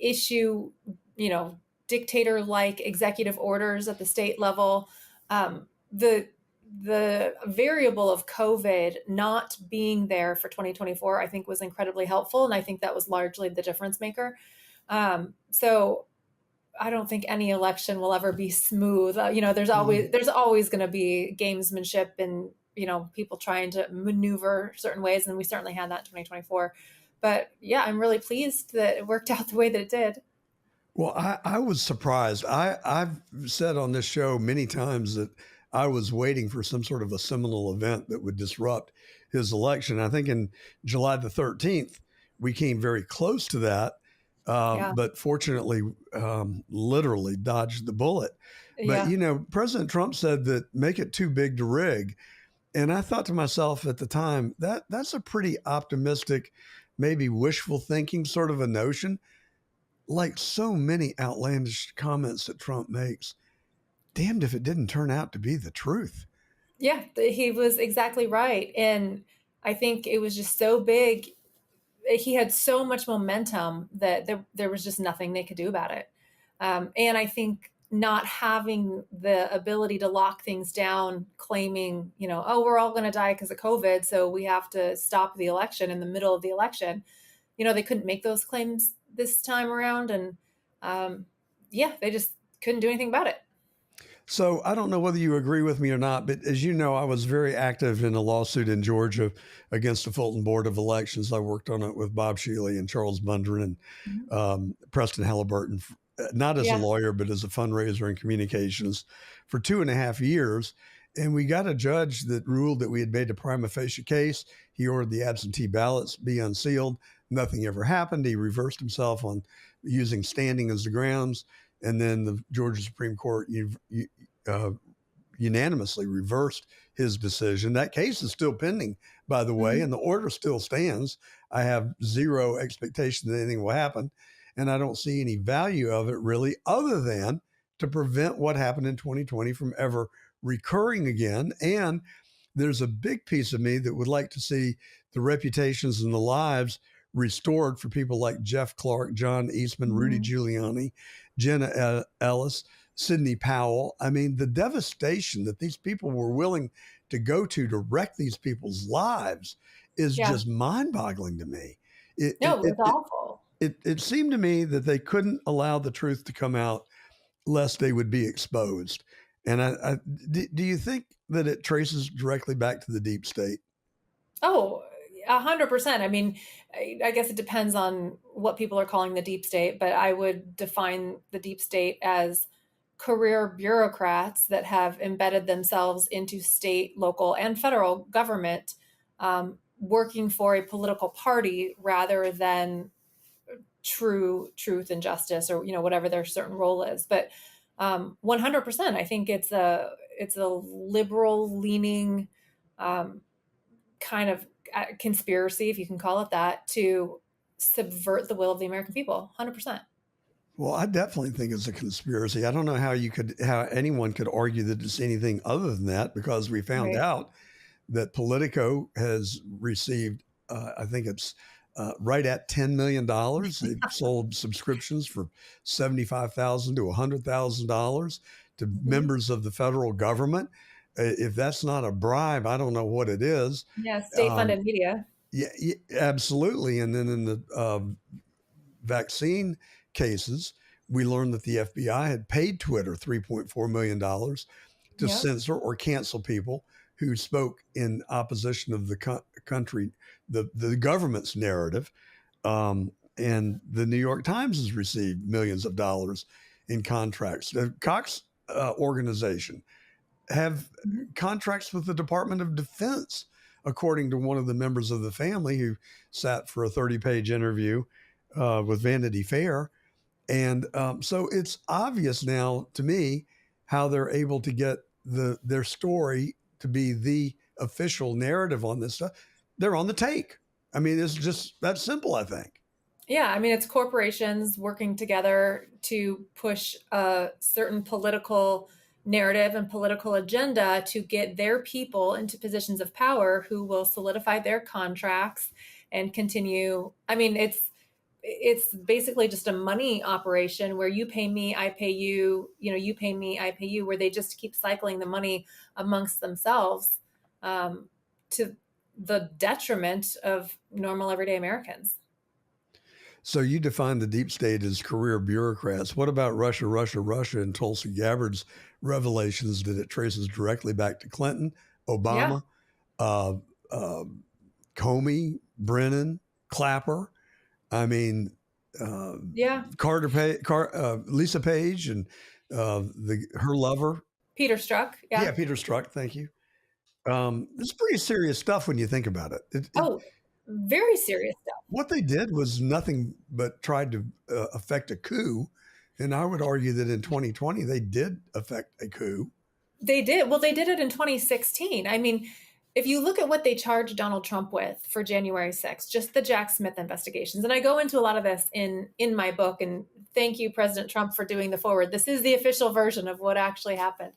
issue, dictator-like executive orders at the state level. The variable of COVID not being there for 2024, I think was incredibly helpful. And I think that was largely the difference maker. So I don't think any election will ever be smooth. There's always going to be gamesmanship and, people trying to maneuver certain ways. And we certainly had that in 2024. But yeah, I'm really pleased that it worked out the way that it did. Well, I was surprised. I've said on this show many times that I was waiting for some sort of a seminal event that would disrupt his election. I think in July the 13th, we came very close to that, but fortunately, literally dodged the bullet. But, President Trump said that make it too big to rig. And I thought to myself at the time, that's a pretty optimistic, maybe wishful thinking sort of a notion. Like so many outlandish comments that Trump makes, damned if it didn't turn out to be the truth. Yeah, he was exactly right. And I think it was just so big. He had so much momentum that there was just nothing they could do about it. And I think not having the ability to lock things down, claiming, we're all going to die because of COVID, so we have to stop the election in the middle of the election. They couldn't make those claims this time around. And they just couldn't do anything about it. So I don't know whether you agree with me or not, but as you know, I was very active in a lawsuit in Georgia against the Fulton Board of Elections. I worked on it with Bob Shealy and Charles Bundren and Preston Halliburton, not as a lawyer, but as a fundraiser and communications for 2.5 years. And we got a judge that ruled that we had made a prima facie case. He ordered the absentee ballots be unsealed. Nothing ever happened. He reversed himself on using standing as the grounds. And then the Georgia Supreme Court unanimously reversed his decision. That case is still pending, by the way, and the order still stands. I have zero expectation that anything will happen. And I don't see any value of it really, other than to prevent what happened in 2020 from ever recurring again. And there's a big piece of me that would like to see the reputations and the lives restored for people like Jeff Clark, John Eastman, Rudy Giuliani, Jenna Ellis, Sidney Powell. I mean, the devastation that these people were willing to go to wreck these people's lives is just mind-boggling to me. It's awful. It seemed to me that they couldn't allow the truth to come out lest they would be exposed. And do you think that it traces directly back to the deep state? Oh, 100%. I mean, I guess it depends on what people are calling the deep state, but I would define the deep state as career bureaucrats that have embedded themselves into state, local, and federal government, working for a political party rather than truth and justice, or whatever their certain role is. But 100%, I think it's a liberal leaning kind of conspiracy, if you can call it that, to subvert the will of the American people. 100%. Well, I definitely think it's a conspiracy. I don't know how anyone could argue that it's anything other than that, because we found out that Politico has received, I think it's right at $10 million. They've sold subscriptions for $75,000 to $100,000 to members of the federal government. If that's not a bribe, I don't know what it is. Yeah, state-funded media. Yeah, absolutely. And then in the vaccine cases, we learned that the FBI had paid Twitter $3.4 million to censor or cancel people who spoke in opposition of the country, the government's narrative. And the New York Times has received millions of dollars in contracts. The Cox organization have contracts with the Department of Defense, according to one of the members of the family who sat for a 30-page interview with Vanity Fair. And so it's obvious now to me how they're able to get their story to be the official narrative on this stuff. They're on the take. I mean, it's just that simple, I think. Yeah, I mean, it's corporations working together to push a certain political narrative and political agenda to get their people into positions of power who will solidify their contracts and continue. I mean, it's basically just a money operation where you pay me, I pay you, you pay me, I pay you, where they just keep cycling the money amongst themselves to the detriment of normal everyday Americans. So you define the deep state as career bureaucrats. What about Russia, Russia, Russia, and Tulsi Gabbard's revelations that it traces directly back to Clinton, Yeah. Obama, uh, Comey, Brennan, Clapper? I mean, Yeah. Lisa Page, and her lover. Peter Strzok. Yeah, Yeah. Peter Strzok. Thank you. It's pretty serious stuff when you think about it. Oh, very serious stuff. What they did was nothing but tried to affect a coup. And I would argue that in 2020, they did affect a coup. They did. Well, they did it in 2016. I mean, if you look at what they charged Donald Trump with for January 6th, just the Jack Smith investigations, and I go into a lot of this in my book, and thank you, President Trump, for doing the forward. This is the official version of what actually happened.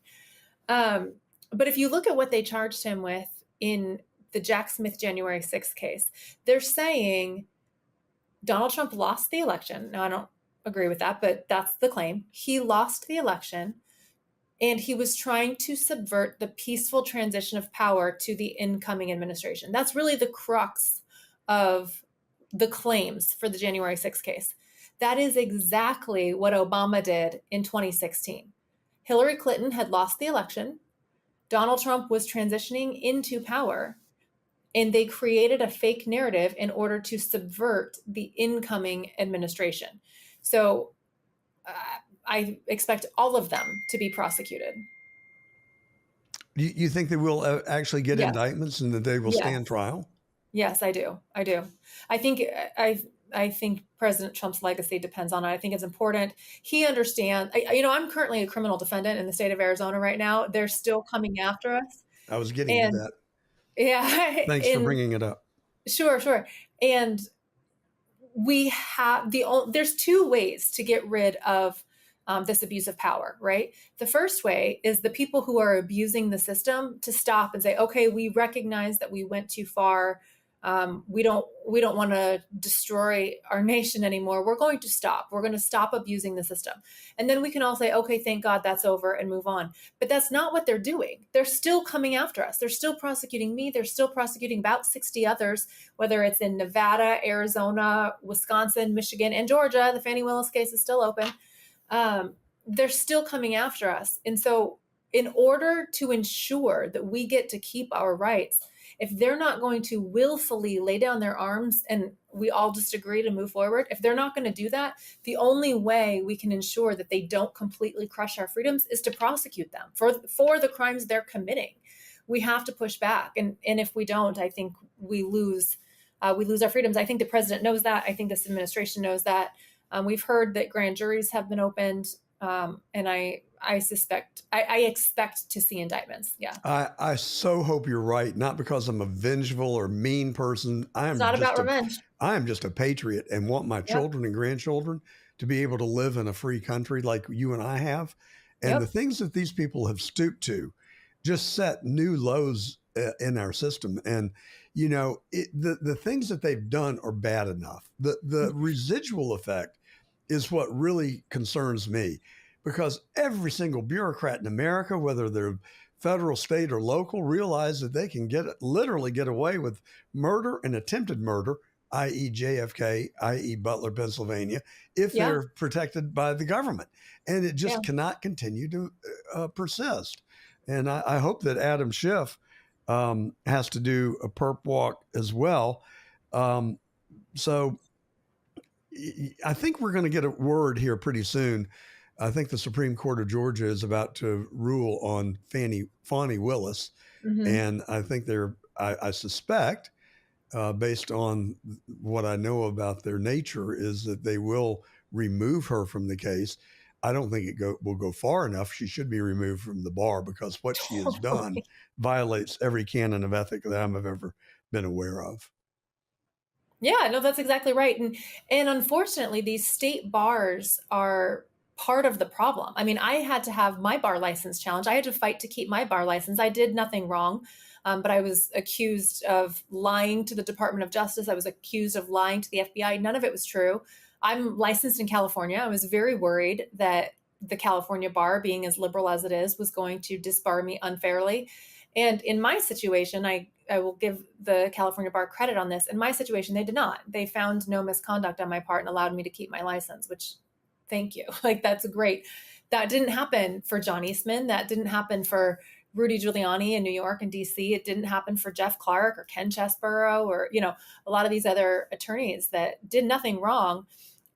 But if you look at what they charged him with in the Jack Smith January 6th case, they're saying Donald Trump lost the election. Now, I don't agree with that, but that's the claim. He lost the election, and he was trying to subvert the peaceful transition of power to the incoming administration. That's really the crux of the claims for the January 6th case. That is exactly what Obama did in 2016. Hillary Clinton had lost the election. Donald Trump was transitioning into power, and they created a fake narrative in order to subvert the incoming administration. So I expect all of them to be prosecuted. You think they will actually get Yes. indictments and that they will Yes. stand trial? Yes, I do. I think President Trump's legacy depends on it. I think it's important. He understands. I'm currently a criminal defendant in the state of Arizona right now. They're still coming after us. I was getting to that. Yeah. Thanks for bringing it up. Sure. And we have there's two ways to get rid of this abuse of power, right? The first way is the people who are abusing the system to stop and say, okay, we recognize that we went too far. We don't want to destroy our nation anymore. We're going to stop. We're going to stop abusing the system. And then we can all say, okay, thank God that's over, and move on. But that's not what they're doing. They're still coming after us. They're still prosecuting me. They're still prosecuting about 60 others, whether it's in Nevada, Arizona, Wisconsin, Michigan, and Georgia. The Fani Willis case is still open. They're still coming after us. And so in order to ensure that we get to keep our rights, if they're not going to willfully lay down their arms and we all just agree to move forward, if they're not going to do that, the only way we can ensure that they don't completely crush our freedoms is to prosecute them for the crimes they're committing. We have to push back. And if we don't, I think we lose our freedoms. I think the president knows that. I think this administration knows that. We've heard that grand juries have been opened. And I expect to see indictments. Yeah. I so hope you're right. Not because I'm a vengeful or mean person. It's not about revenge. I am just a patriot and want my children and grandchildren to be able to live in a free country like you and I have. And the things that these people have stooped to just set new lows in our system. And, the things that they've done are bad enough. The residual effect is what really concerns me, because every single bureaucrat in America, whether they're federal, state, or local, realize that they can literally get away with murder and attempted murder, i.e. JFK, i.e. Butler, Pennsylvania, if they're protected by the government. And it just cannot continue to persist. And I hope that Adam Schiff has to do a perp walk as well. So I think we're going to get a word here pretty soon. I think the Supreme Court of Georgia is about to rule on Fani Willis. Mm-hmm. And I think I suspect, based on what I know about their nature, is that they will remove her from the case. I don't think it will go far enough. She should be removed from the bar, because what she has done violates every canon of ethic that I've ever been aware of. Yeah, no, that's exactly right. And unfortunately, these state bars are part of the problem. I mean, I had to have my bar license challenged. I had to fight to keep my bar license. I did nothing wrong, but I was accused of lying to the Department of Justice. I was accused of lying to the FBI. None of it was true. I'm licensed in California. I was very worried that the California bar, being as liberal as it is, was going to disbar me unfairly. And in my situation, I will give the California bar credit on this. In my situation, they did not. They found no misconduct on my part and allowed me to keep my license, which, thank you. Like, that's great. That didn't happen for John Eastman. That didn't happen for Rudy Giuliani in New York and DC. It didn't happen for Jeff Clark or Ken Chesborough or, a lot of these other attorneys that did nothing wrong.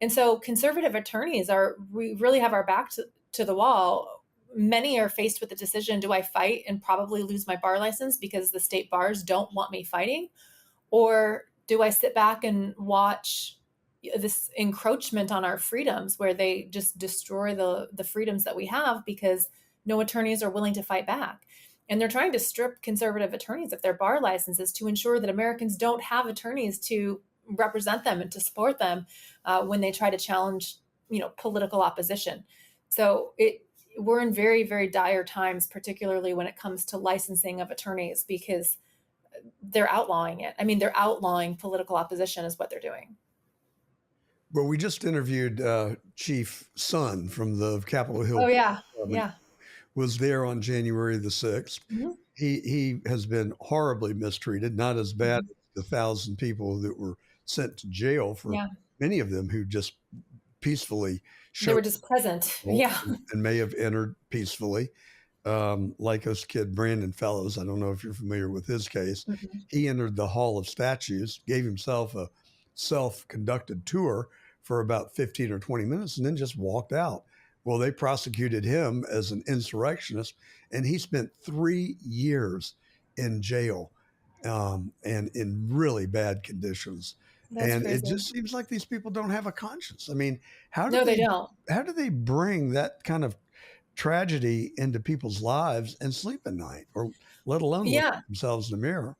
And so conservative attorneys we really have our back to the wall. Many are faced with the decision, do I fight and probably lose my bar license because the state bars don't want me fighting? Or do I sit back and watch this encroachment on our freedoms where they just destroy the freedoms that we have because no attorneys are willing to fight back? And they're trying to strip conservative attorneys of their bar licenses to ensure that Americans don't have attorneys to represent them and to support them when they try to challenge, political opposition. So we're in very, very dire times, particularly when it comes to licensing of attorneys, because they're outlawing it. I mean, they're outlawing political opposition is what they're doing. Well, we just interviewed Chief Sun from the Capitol Hill. Oh, yeah. Yeah. Was there on January the 6th. Mm-hmm. He has been horribly mistreated, not as bad as the 1,000 people that were sent to jail for many of them who just peacefully they were just present. Yeah. And may have entered peacefully. Like this kid, Brandon Fellows, I don't know if you're familiar with his case. Mm-hmm. He entered the Hall of Statues, gave himself a self-conducted tour for about 15 or 20 minutes, and then just walked out. Well, they prosecuted him as an insurrectionist, and he spent 3 years in jail and in really bad conditions. That's crazy. It just seems like these people don't have a conscience. I mean, they don't. How do they bring that kind of tragedy into people's lives and sleep at night, or let alone look at themselves in the mirror?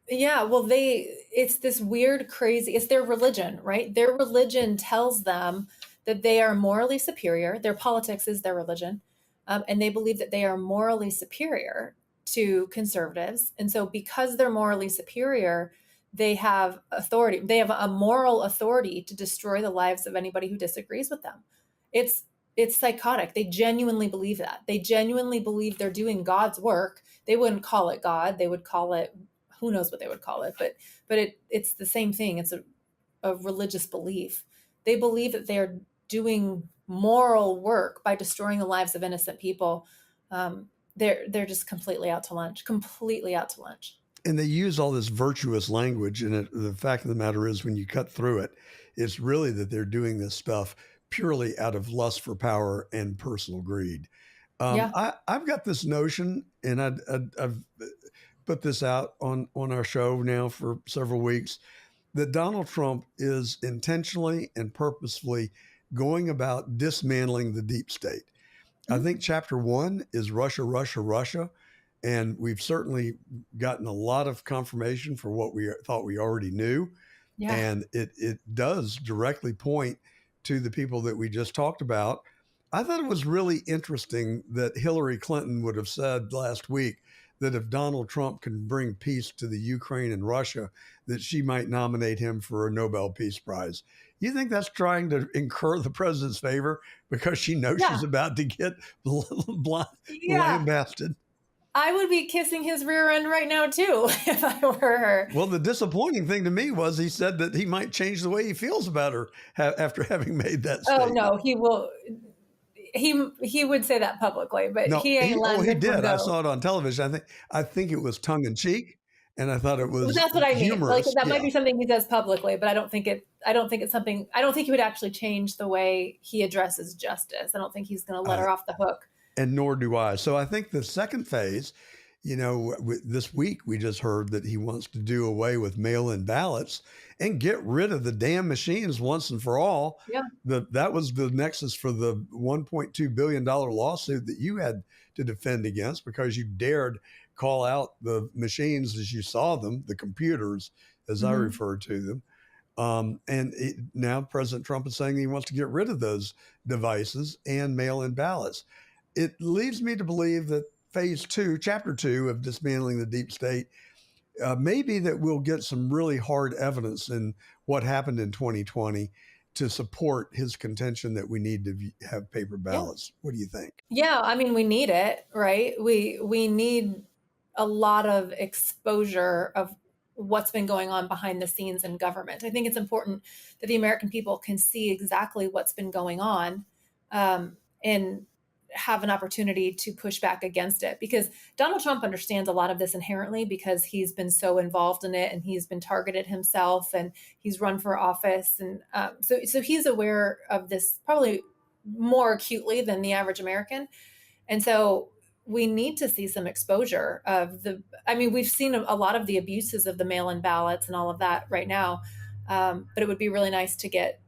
Yeah, well, it's this weird, crazy, it's their religion, right? Their religion tells them that they are morally superior. Their politics is their religion. And they believe that they are morally superior to conservatives. And so because they're morally superior, they have authority. They have a moral authority to destroy the lives of anybody who disagrees with them. It's psychotic. They genuinely believe that. They genuinely believe they're doing God's work. They wouldn't call it God. They would call it, who knows what they would call it, but it's the same thing. It's a religious belief. They believe that they're doing moral work by destroying the lives of innocent people. They're just completely out to lunch. And they use all this virtuous language, and the fact of the matter is, when you cut through it, it's really that they're doing this stuff purely out of lust for power and personal greed. I've got this notion, and I've put this out on our show now for several weeks, that Donald Trump is intentionally and purposefully going about dismantling the deep state. Mm-hmm. I think chapter 1 is Russia, Russia, Russia. And we've certainly gotten a lot of confirmation for what we thought we already knew. Yeah. And it does directly point to the people that we just talked about. I thought it was really interesting that Hillary Clinton would have said last week that if Donald Trump can bring peace to the Ukraine and Russia, that she might nominate him for a Nobel Peace Prize. You think that's trying to incur the president's favor because she knows she's about to get lambasted? I would be kissing his rear end right now, too, if I were her. Well, the disappointing thing to me was he said that he might change the way he feels about her after having made that statement. Oh, no, he will. He would say that publicly, but he ain't letting he did. I saw it on television. I think it was tongue in cheek, and I thought it was. Well, that's what I mean. Humorous. Like, that might be something he says publicly, but I don't think it's something. I don't think he would actually change the way he addresses justice. I don't think he's going to let her off the hook. And nor do I. So I think the second phase, this week we just heard that he wants to do away with mail-in ballots and get rid of the damn machines once and for all. Yeah. That was the nexus for the $1.2 billion lawsuit that you had to defend against because you dared call out the machines as you saw them, the computers, as I refer to them. Now President Trump is saying he wants to get rid of those devices and mail-in ballots. It leads me to believe that phase 2, chapter 2 of dismantling the deep state, maybe that we'll get some really hard evidence in what happened in 2020 to support his contention that we need to have paper ballots. Yeah. What do you think? Yeah, I mean, we need it, right? We need a lot of exposure of what's been going on behind the scenes in government. I think it's important that the American people can see exactly what's been going on, and have an opportunity to push back against it, because Donald Trump understands a lot of this inherently because he's been so involved in it and he's been targeted himself and he's run for office. And so he's aware of this probably more acutely than the average American. And so we need to see some exposure of we've seen a lot of the abuses of the mail-in ballots and all of that right now. But it would be really nice to get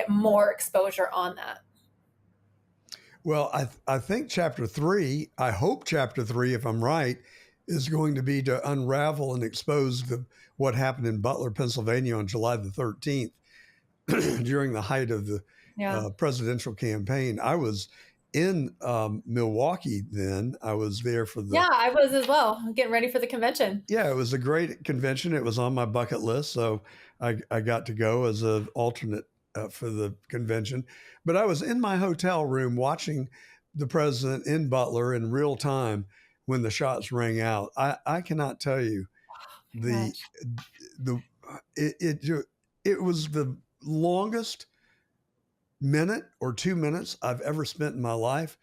more exposure on that. Well, I think chapter 3, I hope chapter 3, if I'm right, is going to be to unravel and expose what happened in Butler, Pennsylvania on July the 13th during the height of the presidential campaign. I was in Milwaukee then. I was there for the... Yeah, I was as well, getting ready for the convention. Yeah, it was a great convention. It was on my bucket list, so I got to go as an alternate for the convention. But I was in my hotel room watching the president in Butler in real time when the shots rang out. I cannot tell you it was the longest minute or 2 minutes I've ever spent in my life.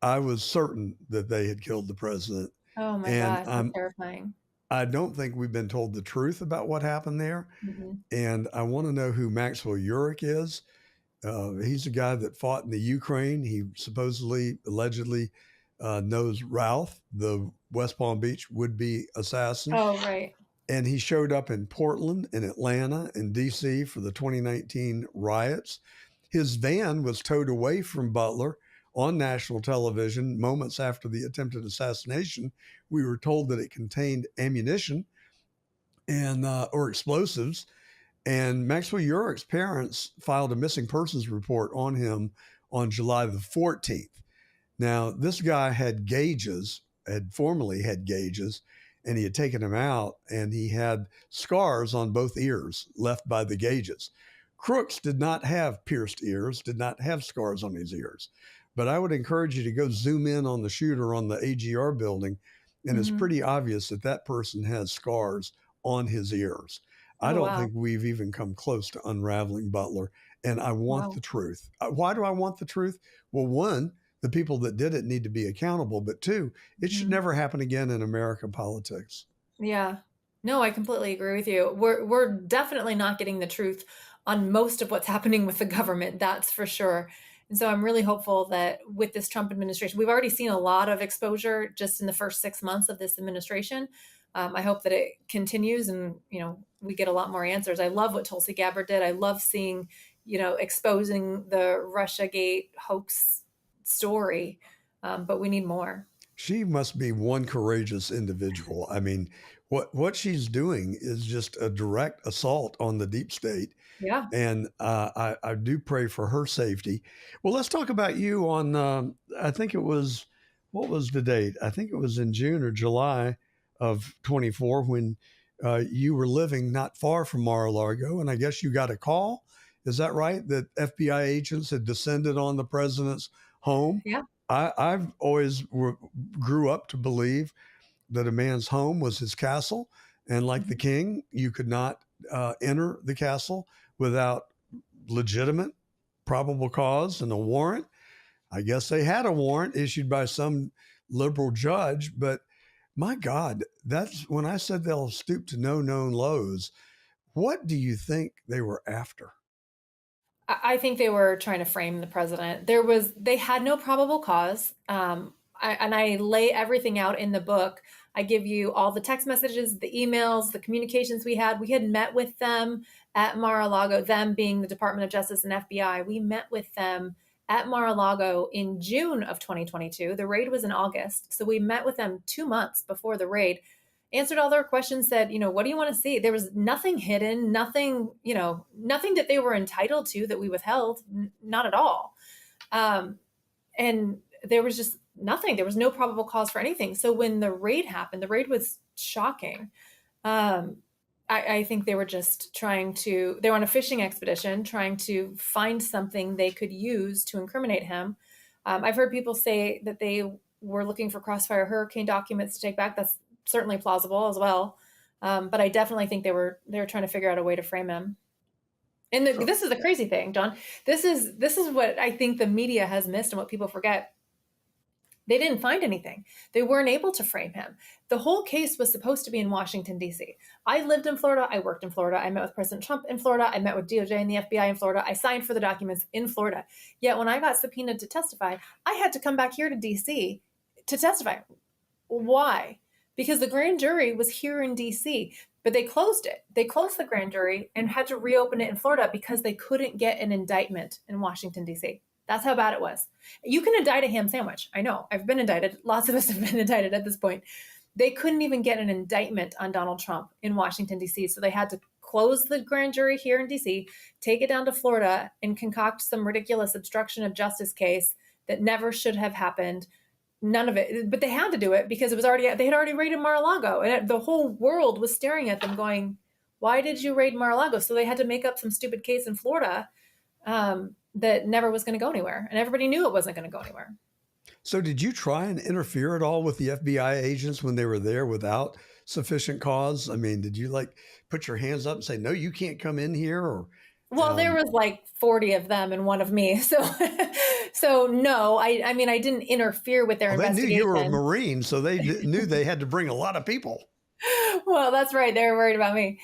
I was certain that they had killed the president. Oh my God, that's terrifying. I don't think we've been told the truth about what happened there. Mm-hmm. And I want to know who Maxwell Urich is. He's a guy that fought in the Ukraine. He allegedly knows Ralph, the West Palm Beach would-be assassin. Oh, right. And he showed up in Portland, in Atlanta, in D.C. for the 2019 riots. His van was towed away from Butler on national television moments after the attempted assassination. We were told that it contained ammunition and or explosives. And Maxwell Urich's parents filed a missing persons report on him on July the 14th. Now, this guy had formerly had gauges, and he had taken them out, and he had scars on both ears left by the gauges. Crooks did not have pierced ears, did not have scars on his ears. But I would encourage you to go zoom in on the shooter on the AGR building, and it's pretty obvious that person has scars on his ears. I don't think we've even come close to unraveling Butler, and I want the truth. Why do I want the truth? Well, one, the people that did it need to be accountable, but two, it should never happen again in American politics. Yeah. No, I completely agree with you. We're definitely not getting the truth on most of what's happening with the government, that's for sure. And so I'm really hopeful that with this Trump administration, we've already seen a lot of exposure just in the first 6 months of this administration. I hope that it continues and, we get a lot more answers. I love what Tulsi Gabbard did. I love seeing, exposing the Russiagate hoax story, but we need more. She must be one courageous individual. I mean, what she's doing is just a direct assault on the deep state. Yeah. And I do pray for her safety. Well, let's talk about you on, I think it was, what was the date? I think it was in June or July of 24 when you were living not far from Mar-a-Lago. And I guess you got a call. Is that right? That FBI agents had descended on the president's home? Yeah. I've always grew up to believe that a man's home was his castle. And like the king, you could not enter the castle without legitimate probable cause and a warrant. I guess they had a warrant issued by some liberal judge, but my God, that's when I said they'll stoop to no known lows. What do you think they were after? I think they were trying to frame the president. They had no probable cause. And I lay everything out in the book. I give you all the text messages, the emails, the communications we had. We had met with them at Mar-a-Lago, them being the Department of Justice and FBI. We met with them at Mar-a-Lago in June of 2022. The raid was in August. So we met with them 2 months before the raid, answered all their questions, said, what do you want to see? There was nothing hidden, nothing that they were entitled to that we withheld, not at all. And there was just nothing. There was no probable cause for anything. So when the raid happened, the raid was shocking. I think they were just they were on a fishing expedition, trying to find something they could use to incriminate him. I've heard people say that they were looking for Crossfire hurricane documents to take back. That's certainly plausible as well. But I definitely think they were trying to figure out a way to frame him. And this is the crazy thing, John. This is what I think the media has missed and what people forget. They didn't find anything. They weren't able to frame him. The whole case was supposed to be in Washington, D.C. I lived in Florida. I worked in Florida. I met with President Trump in Florida. I met with DOJ and the FBI in Florida. I signed for the documents in Florida. Yet when I got subpoenaed to testify, I had to come back here to D.C. to testify. Why? Because the grand jury was here in D.C., but they closed it. They closed the grand jury and had to reopen it in Florida because they couldn't get an indictment in Washington, D.C. That's how bad it was. You can indict a ham sandwich. I know. I've been indicted. Lots of us have been indicted at this point. They couldn't even get an indictment on Donald Trump in Washington, D.C., so they had to close the grand jury here in D.C., take it down to Florida, and concoct some ridiculous obstruction of justice case that never should have happened. None of it. But they had to do it because they had already raided Mar-a-Lago, and the whole world was staring at them going, why did you raid Mar-a-Lago? So they had to make up some stupid case in Florida that never was going to go anywhere. And everybody knew it wasn't going to go anywhere. So did you try and interfere at all with the FBI agents when they were there without sufficient cause? I mean, did you put your hands up and say, no, you can't come in here? Or well, there was 40 of them and one of me. So no, I mean, I didn't interfere with their investigation. They knew you were a Marine, so they knew they had to bring a lot of people. Well, that's right. They were worried about me.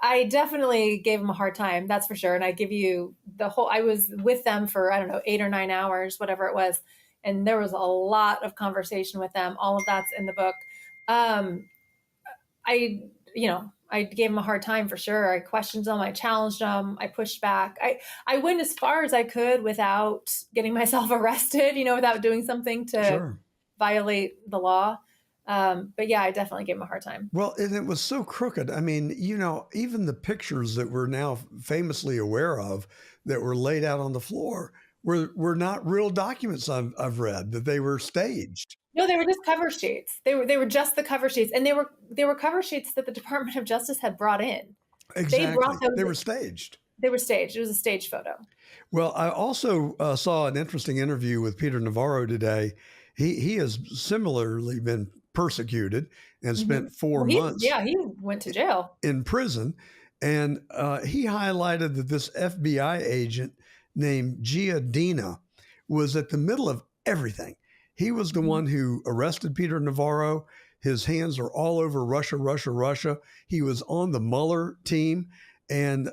I definitely gave them a hard time. That's for sure. And I give you I was with them for, 8 or 9 hours, whatever it was. And there was a lot of conversation with them. All of that's in the book. I gave them a hard time for sure. I questioned them. I challenged them. I pushed back. I went as far as I could without getting myself arrested, without doing something to violate the law. But yeah, I definitely gave him a hard time. Well, and it was so crooked. I mean, even the pictures that we're now famously aware of that were laid out on the floor were not real documents. I've read that they were staged. No, they were just cover sheets. They were just the cover sheets, and they were cover sheets that the Department of Justice had brought in. Exactly. They were staged. They were staged. It was a staged photo. Well, I also saw an interesting interview with Peter Navarro today. He has similarly been persecuted and spent 4 months. Yeah, he went to jail in prison. And he highlighted that this FBI agent named Giardina was at the middle of everything. He was the one who arrested Peter Navarro. His hands are all over Russia. He was on the Mueller team. And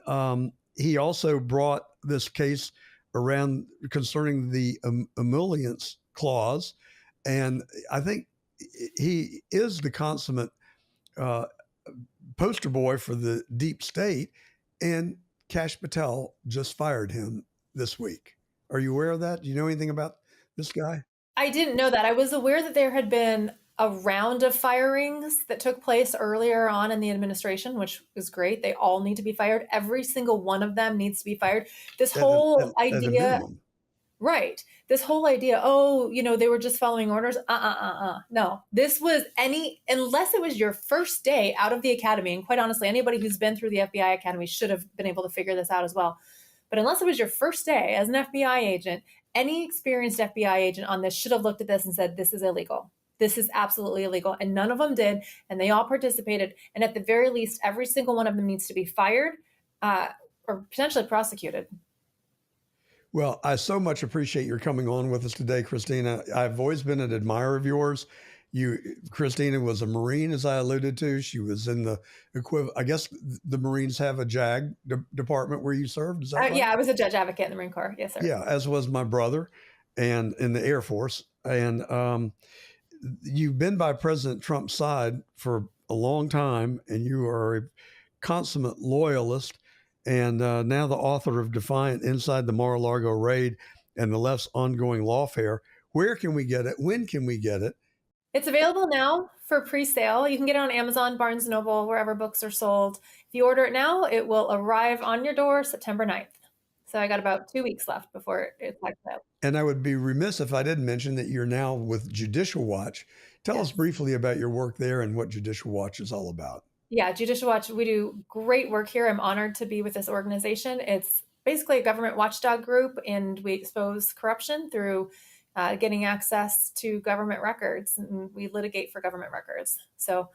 he also brought this case around concerning the emollients clause. And I think he is the consummate poster boy for the deep state. And Kash Patel just fired him this week. Are you aware of that? Do you know anything about this guy? I didn't know that. I was aware that there had been a round of firings that took place earlier on in the administration, which was great. They all need to be fired. Every single one of them needs to be fired. This whole idea, right? This whole idea, they were just following orders. No, this was unless it was your first day out of the academy. And quite honestly, anybody who's been through the FBI academy should have been able to figure this out as well. But unless it was your first day as an FBI agent, any experienced FBI agent on this should have looked at this and said, this is illegal. This is absolutely illegal. And none of them did. And they all participated. And at the very least, every single one of them needs to be fired or potentially prosecuted. Well, I so much appreciate your coming on with us today, Christina. I've always been an admirer of yours. Christina was a Marine, as I alluded to. She was in the equivalent. I guess the Marines have a JAG department where you served. Is that right? Yeah, I was a judge advocate in the Marine Corps. Yes, sir. Yeah, as was my brother, and in the Air Force. And you've been by President Trump's side for a long time, and you are a consummate loyalist. And now the author of Defiant, Inside the Mar-a-Lago Raid, and the left's ongoing lawfare. Where can we get it? When can we get it? It's available now for pre-sale. You can get it on Amazon, Barnes & Noble, wherever books are sold. If you order it now, it will arrive on your door September 9th. So I got about 2 weeks left before it's like that. And I would be remiss if I didn't mention that you're now with Judicial Watch. Tell us briefly about your work there and what Judicial Watch is all about. Yeah, Judicial Watch, we do great work here. I'm honored to be with this organization. It's basically a government watchdog group, and we expose corruption through getting access to government records, and we litigate for government records. So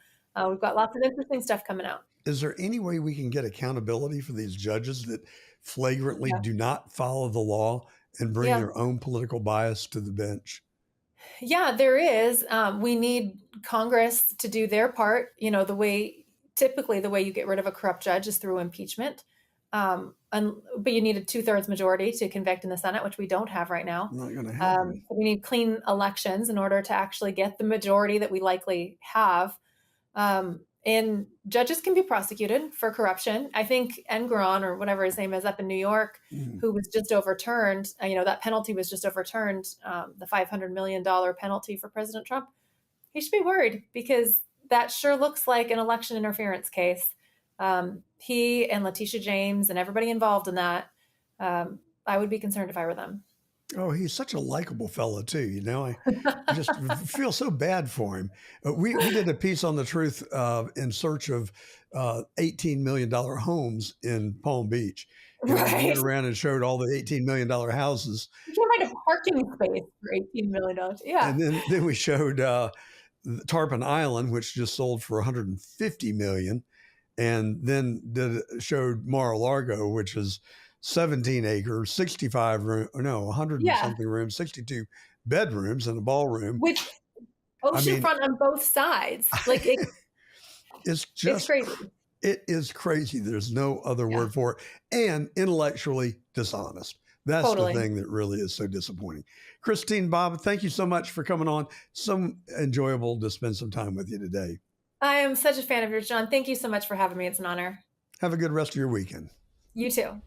we've got lots of interesting stuff coming out. Is there any way we can get accountability for these judges that flagrantly do not follow the law and bring their own political bias to the bench? Yeah, there is. We need Congress to do their part. You know, typically the way you get rid of a corrupt judge is through impeachment. But you need a 2/3 majority to convict in the Senate, which we don't have right now. Not going to happen. We need clean elections in order to actually get the majority that we likely have. And judges can be prosecuted for corruption. I think Engoron, or whatever his name is, up in New York, who was just overturned, that penalty was just overturned, the $500 million penalty for President Trump. He should be worried, because that sure looks like an election interference case. He and Letitia James and everybody involved in that, I would be concerned if I were them. Oh, he's such a likable fellow too. I just feel so bad for him. We did a piece on The Truth in search of $18 million homes in Palm Beach. We went around and showed all the $18 million houses. You can't find a parking space for $18 million. Yeah. And then we showed Tarpon Island, which just sold for $150 million. And then showed Mar-a-Lago, which is 17 acres, 100 and something rooms, 62 bedrooms and a ballroom. With oceanfront on both sides. Like it's crazy. It is crazy. There's no other word for it. And intellectually dishonest. That's the thing that really is so disappointing. Christina Bobb, thank you so much for coming on. So enjoyable to spend some time with you today. I am such a fan of yours, John. Thank you so much for having me. It's an honor. Have a good rest of your weekend. You too.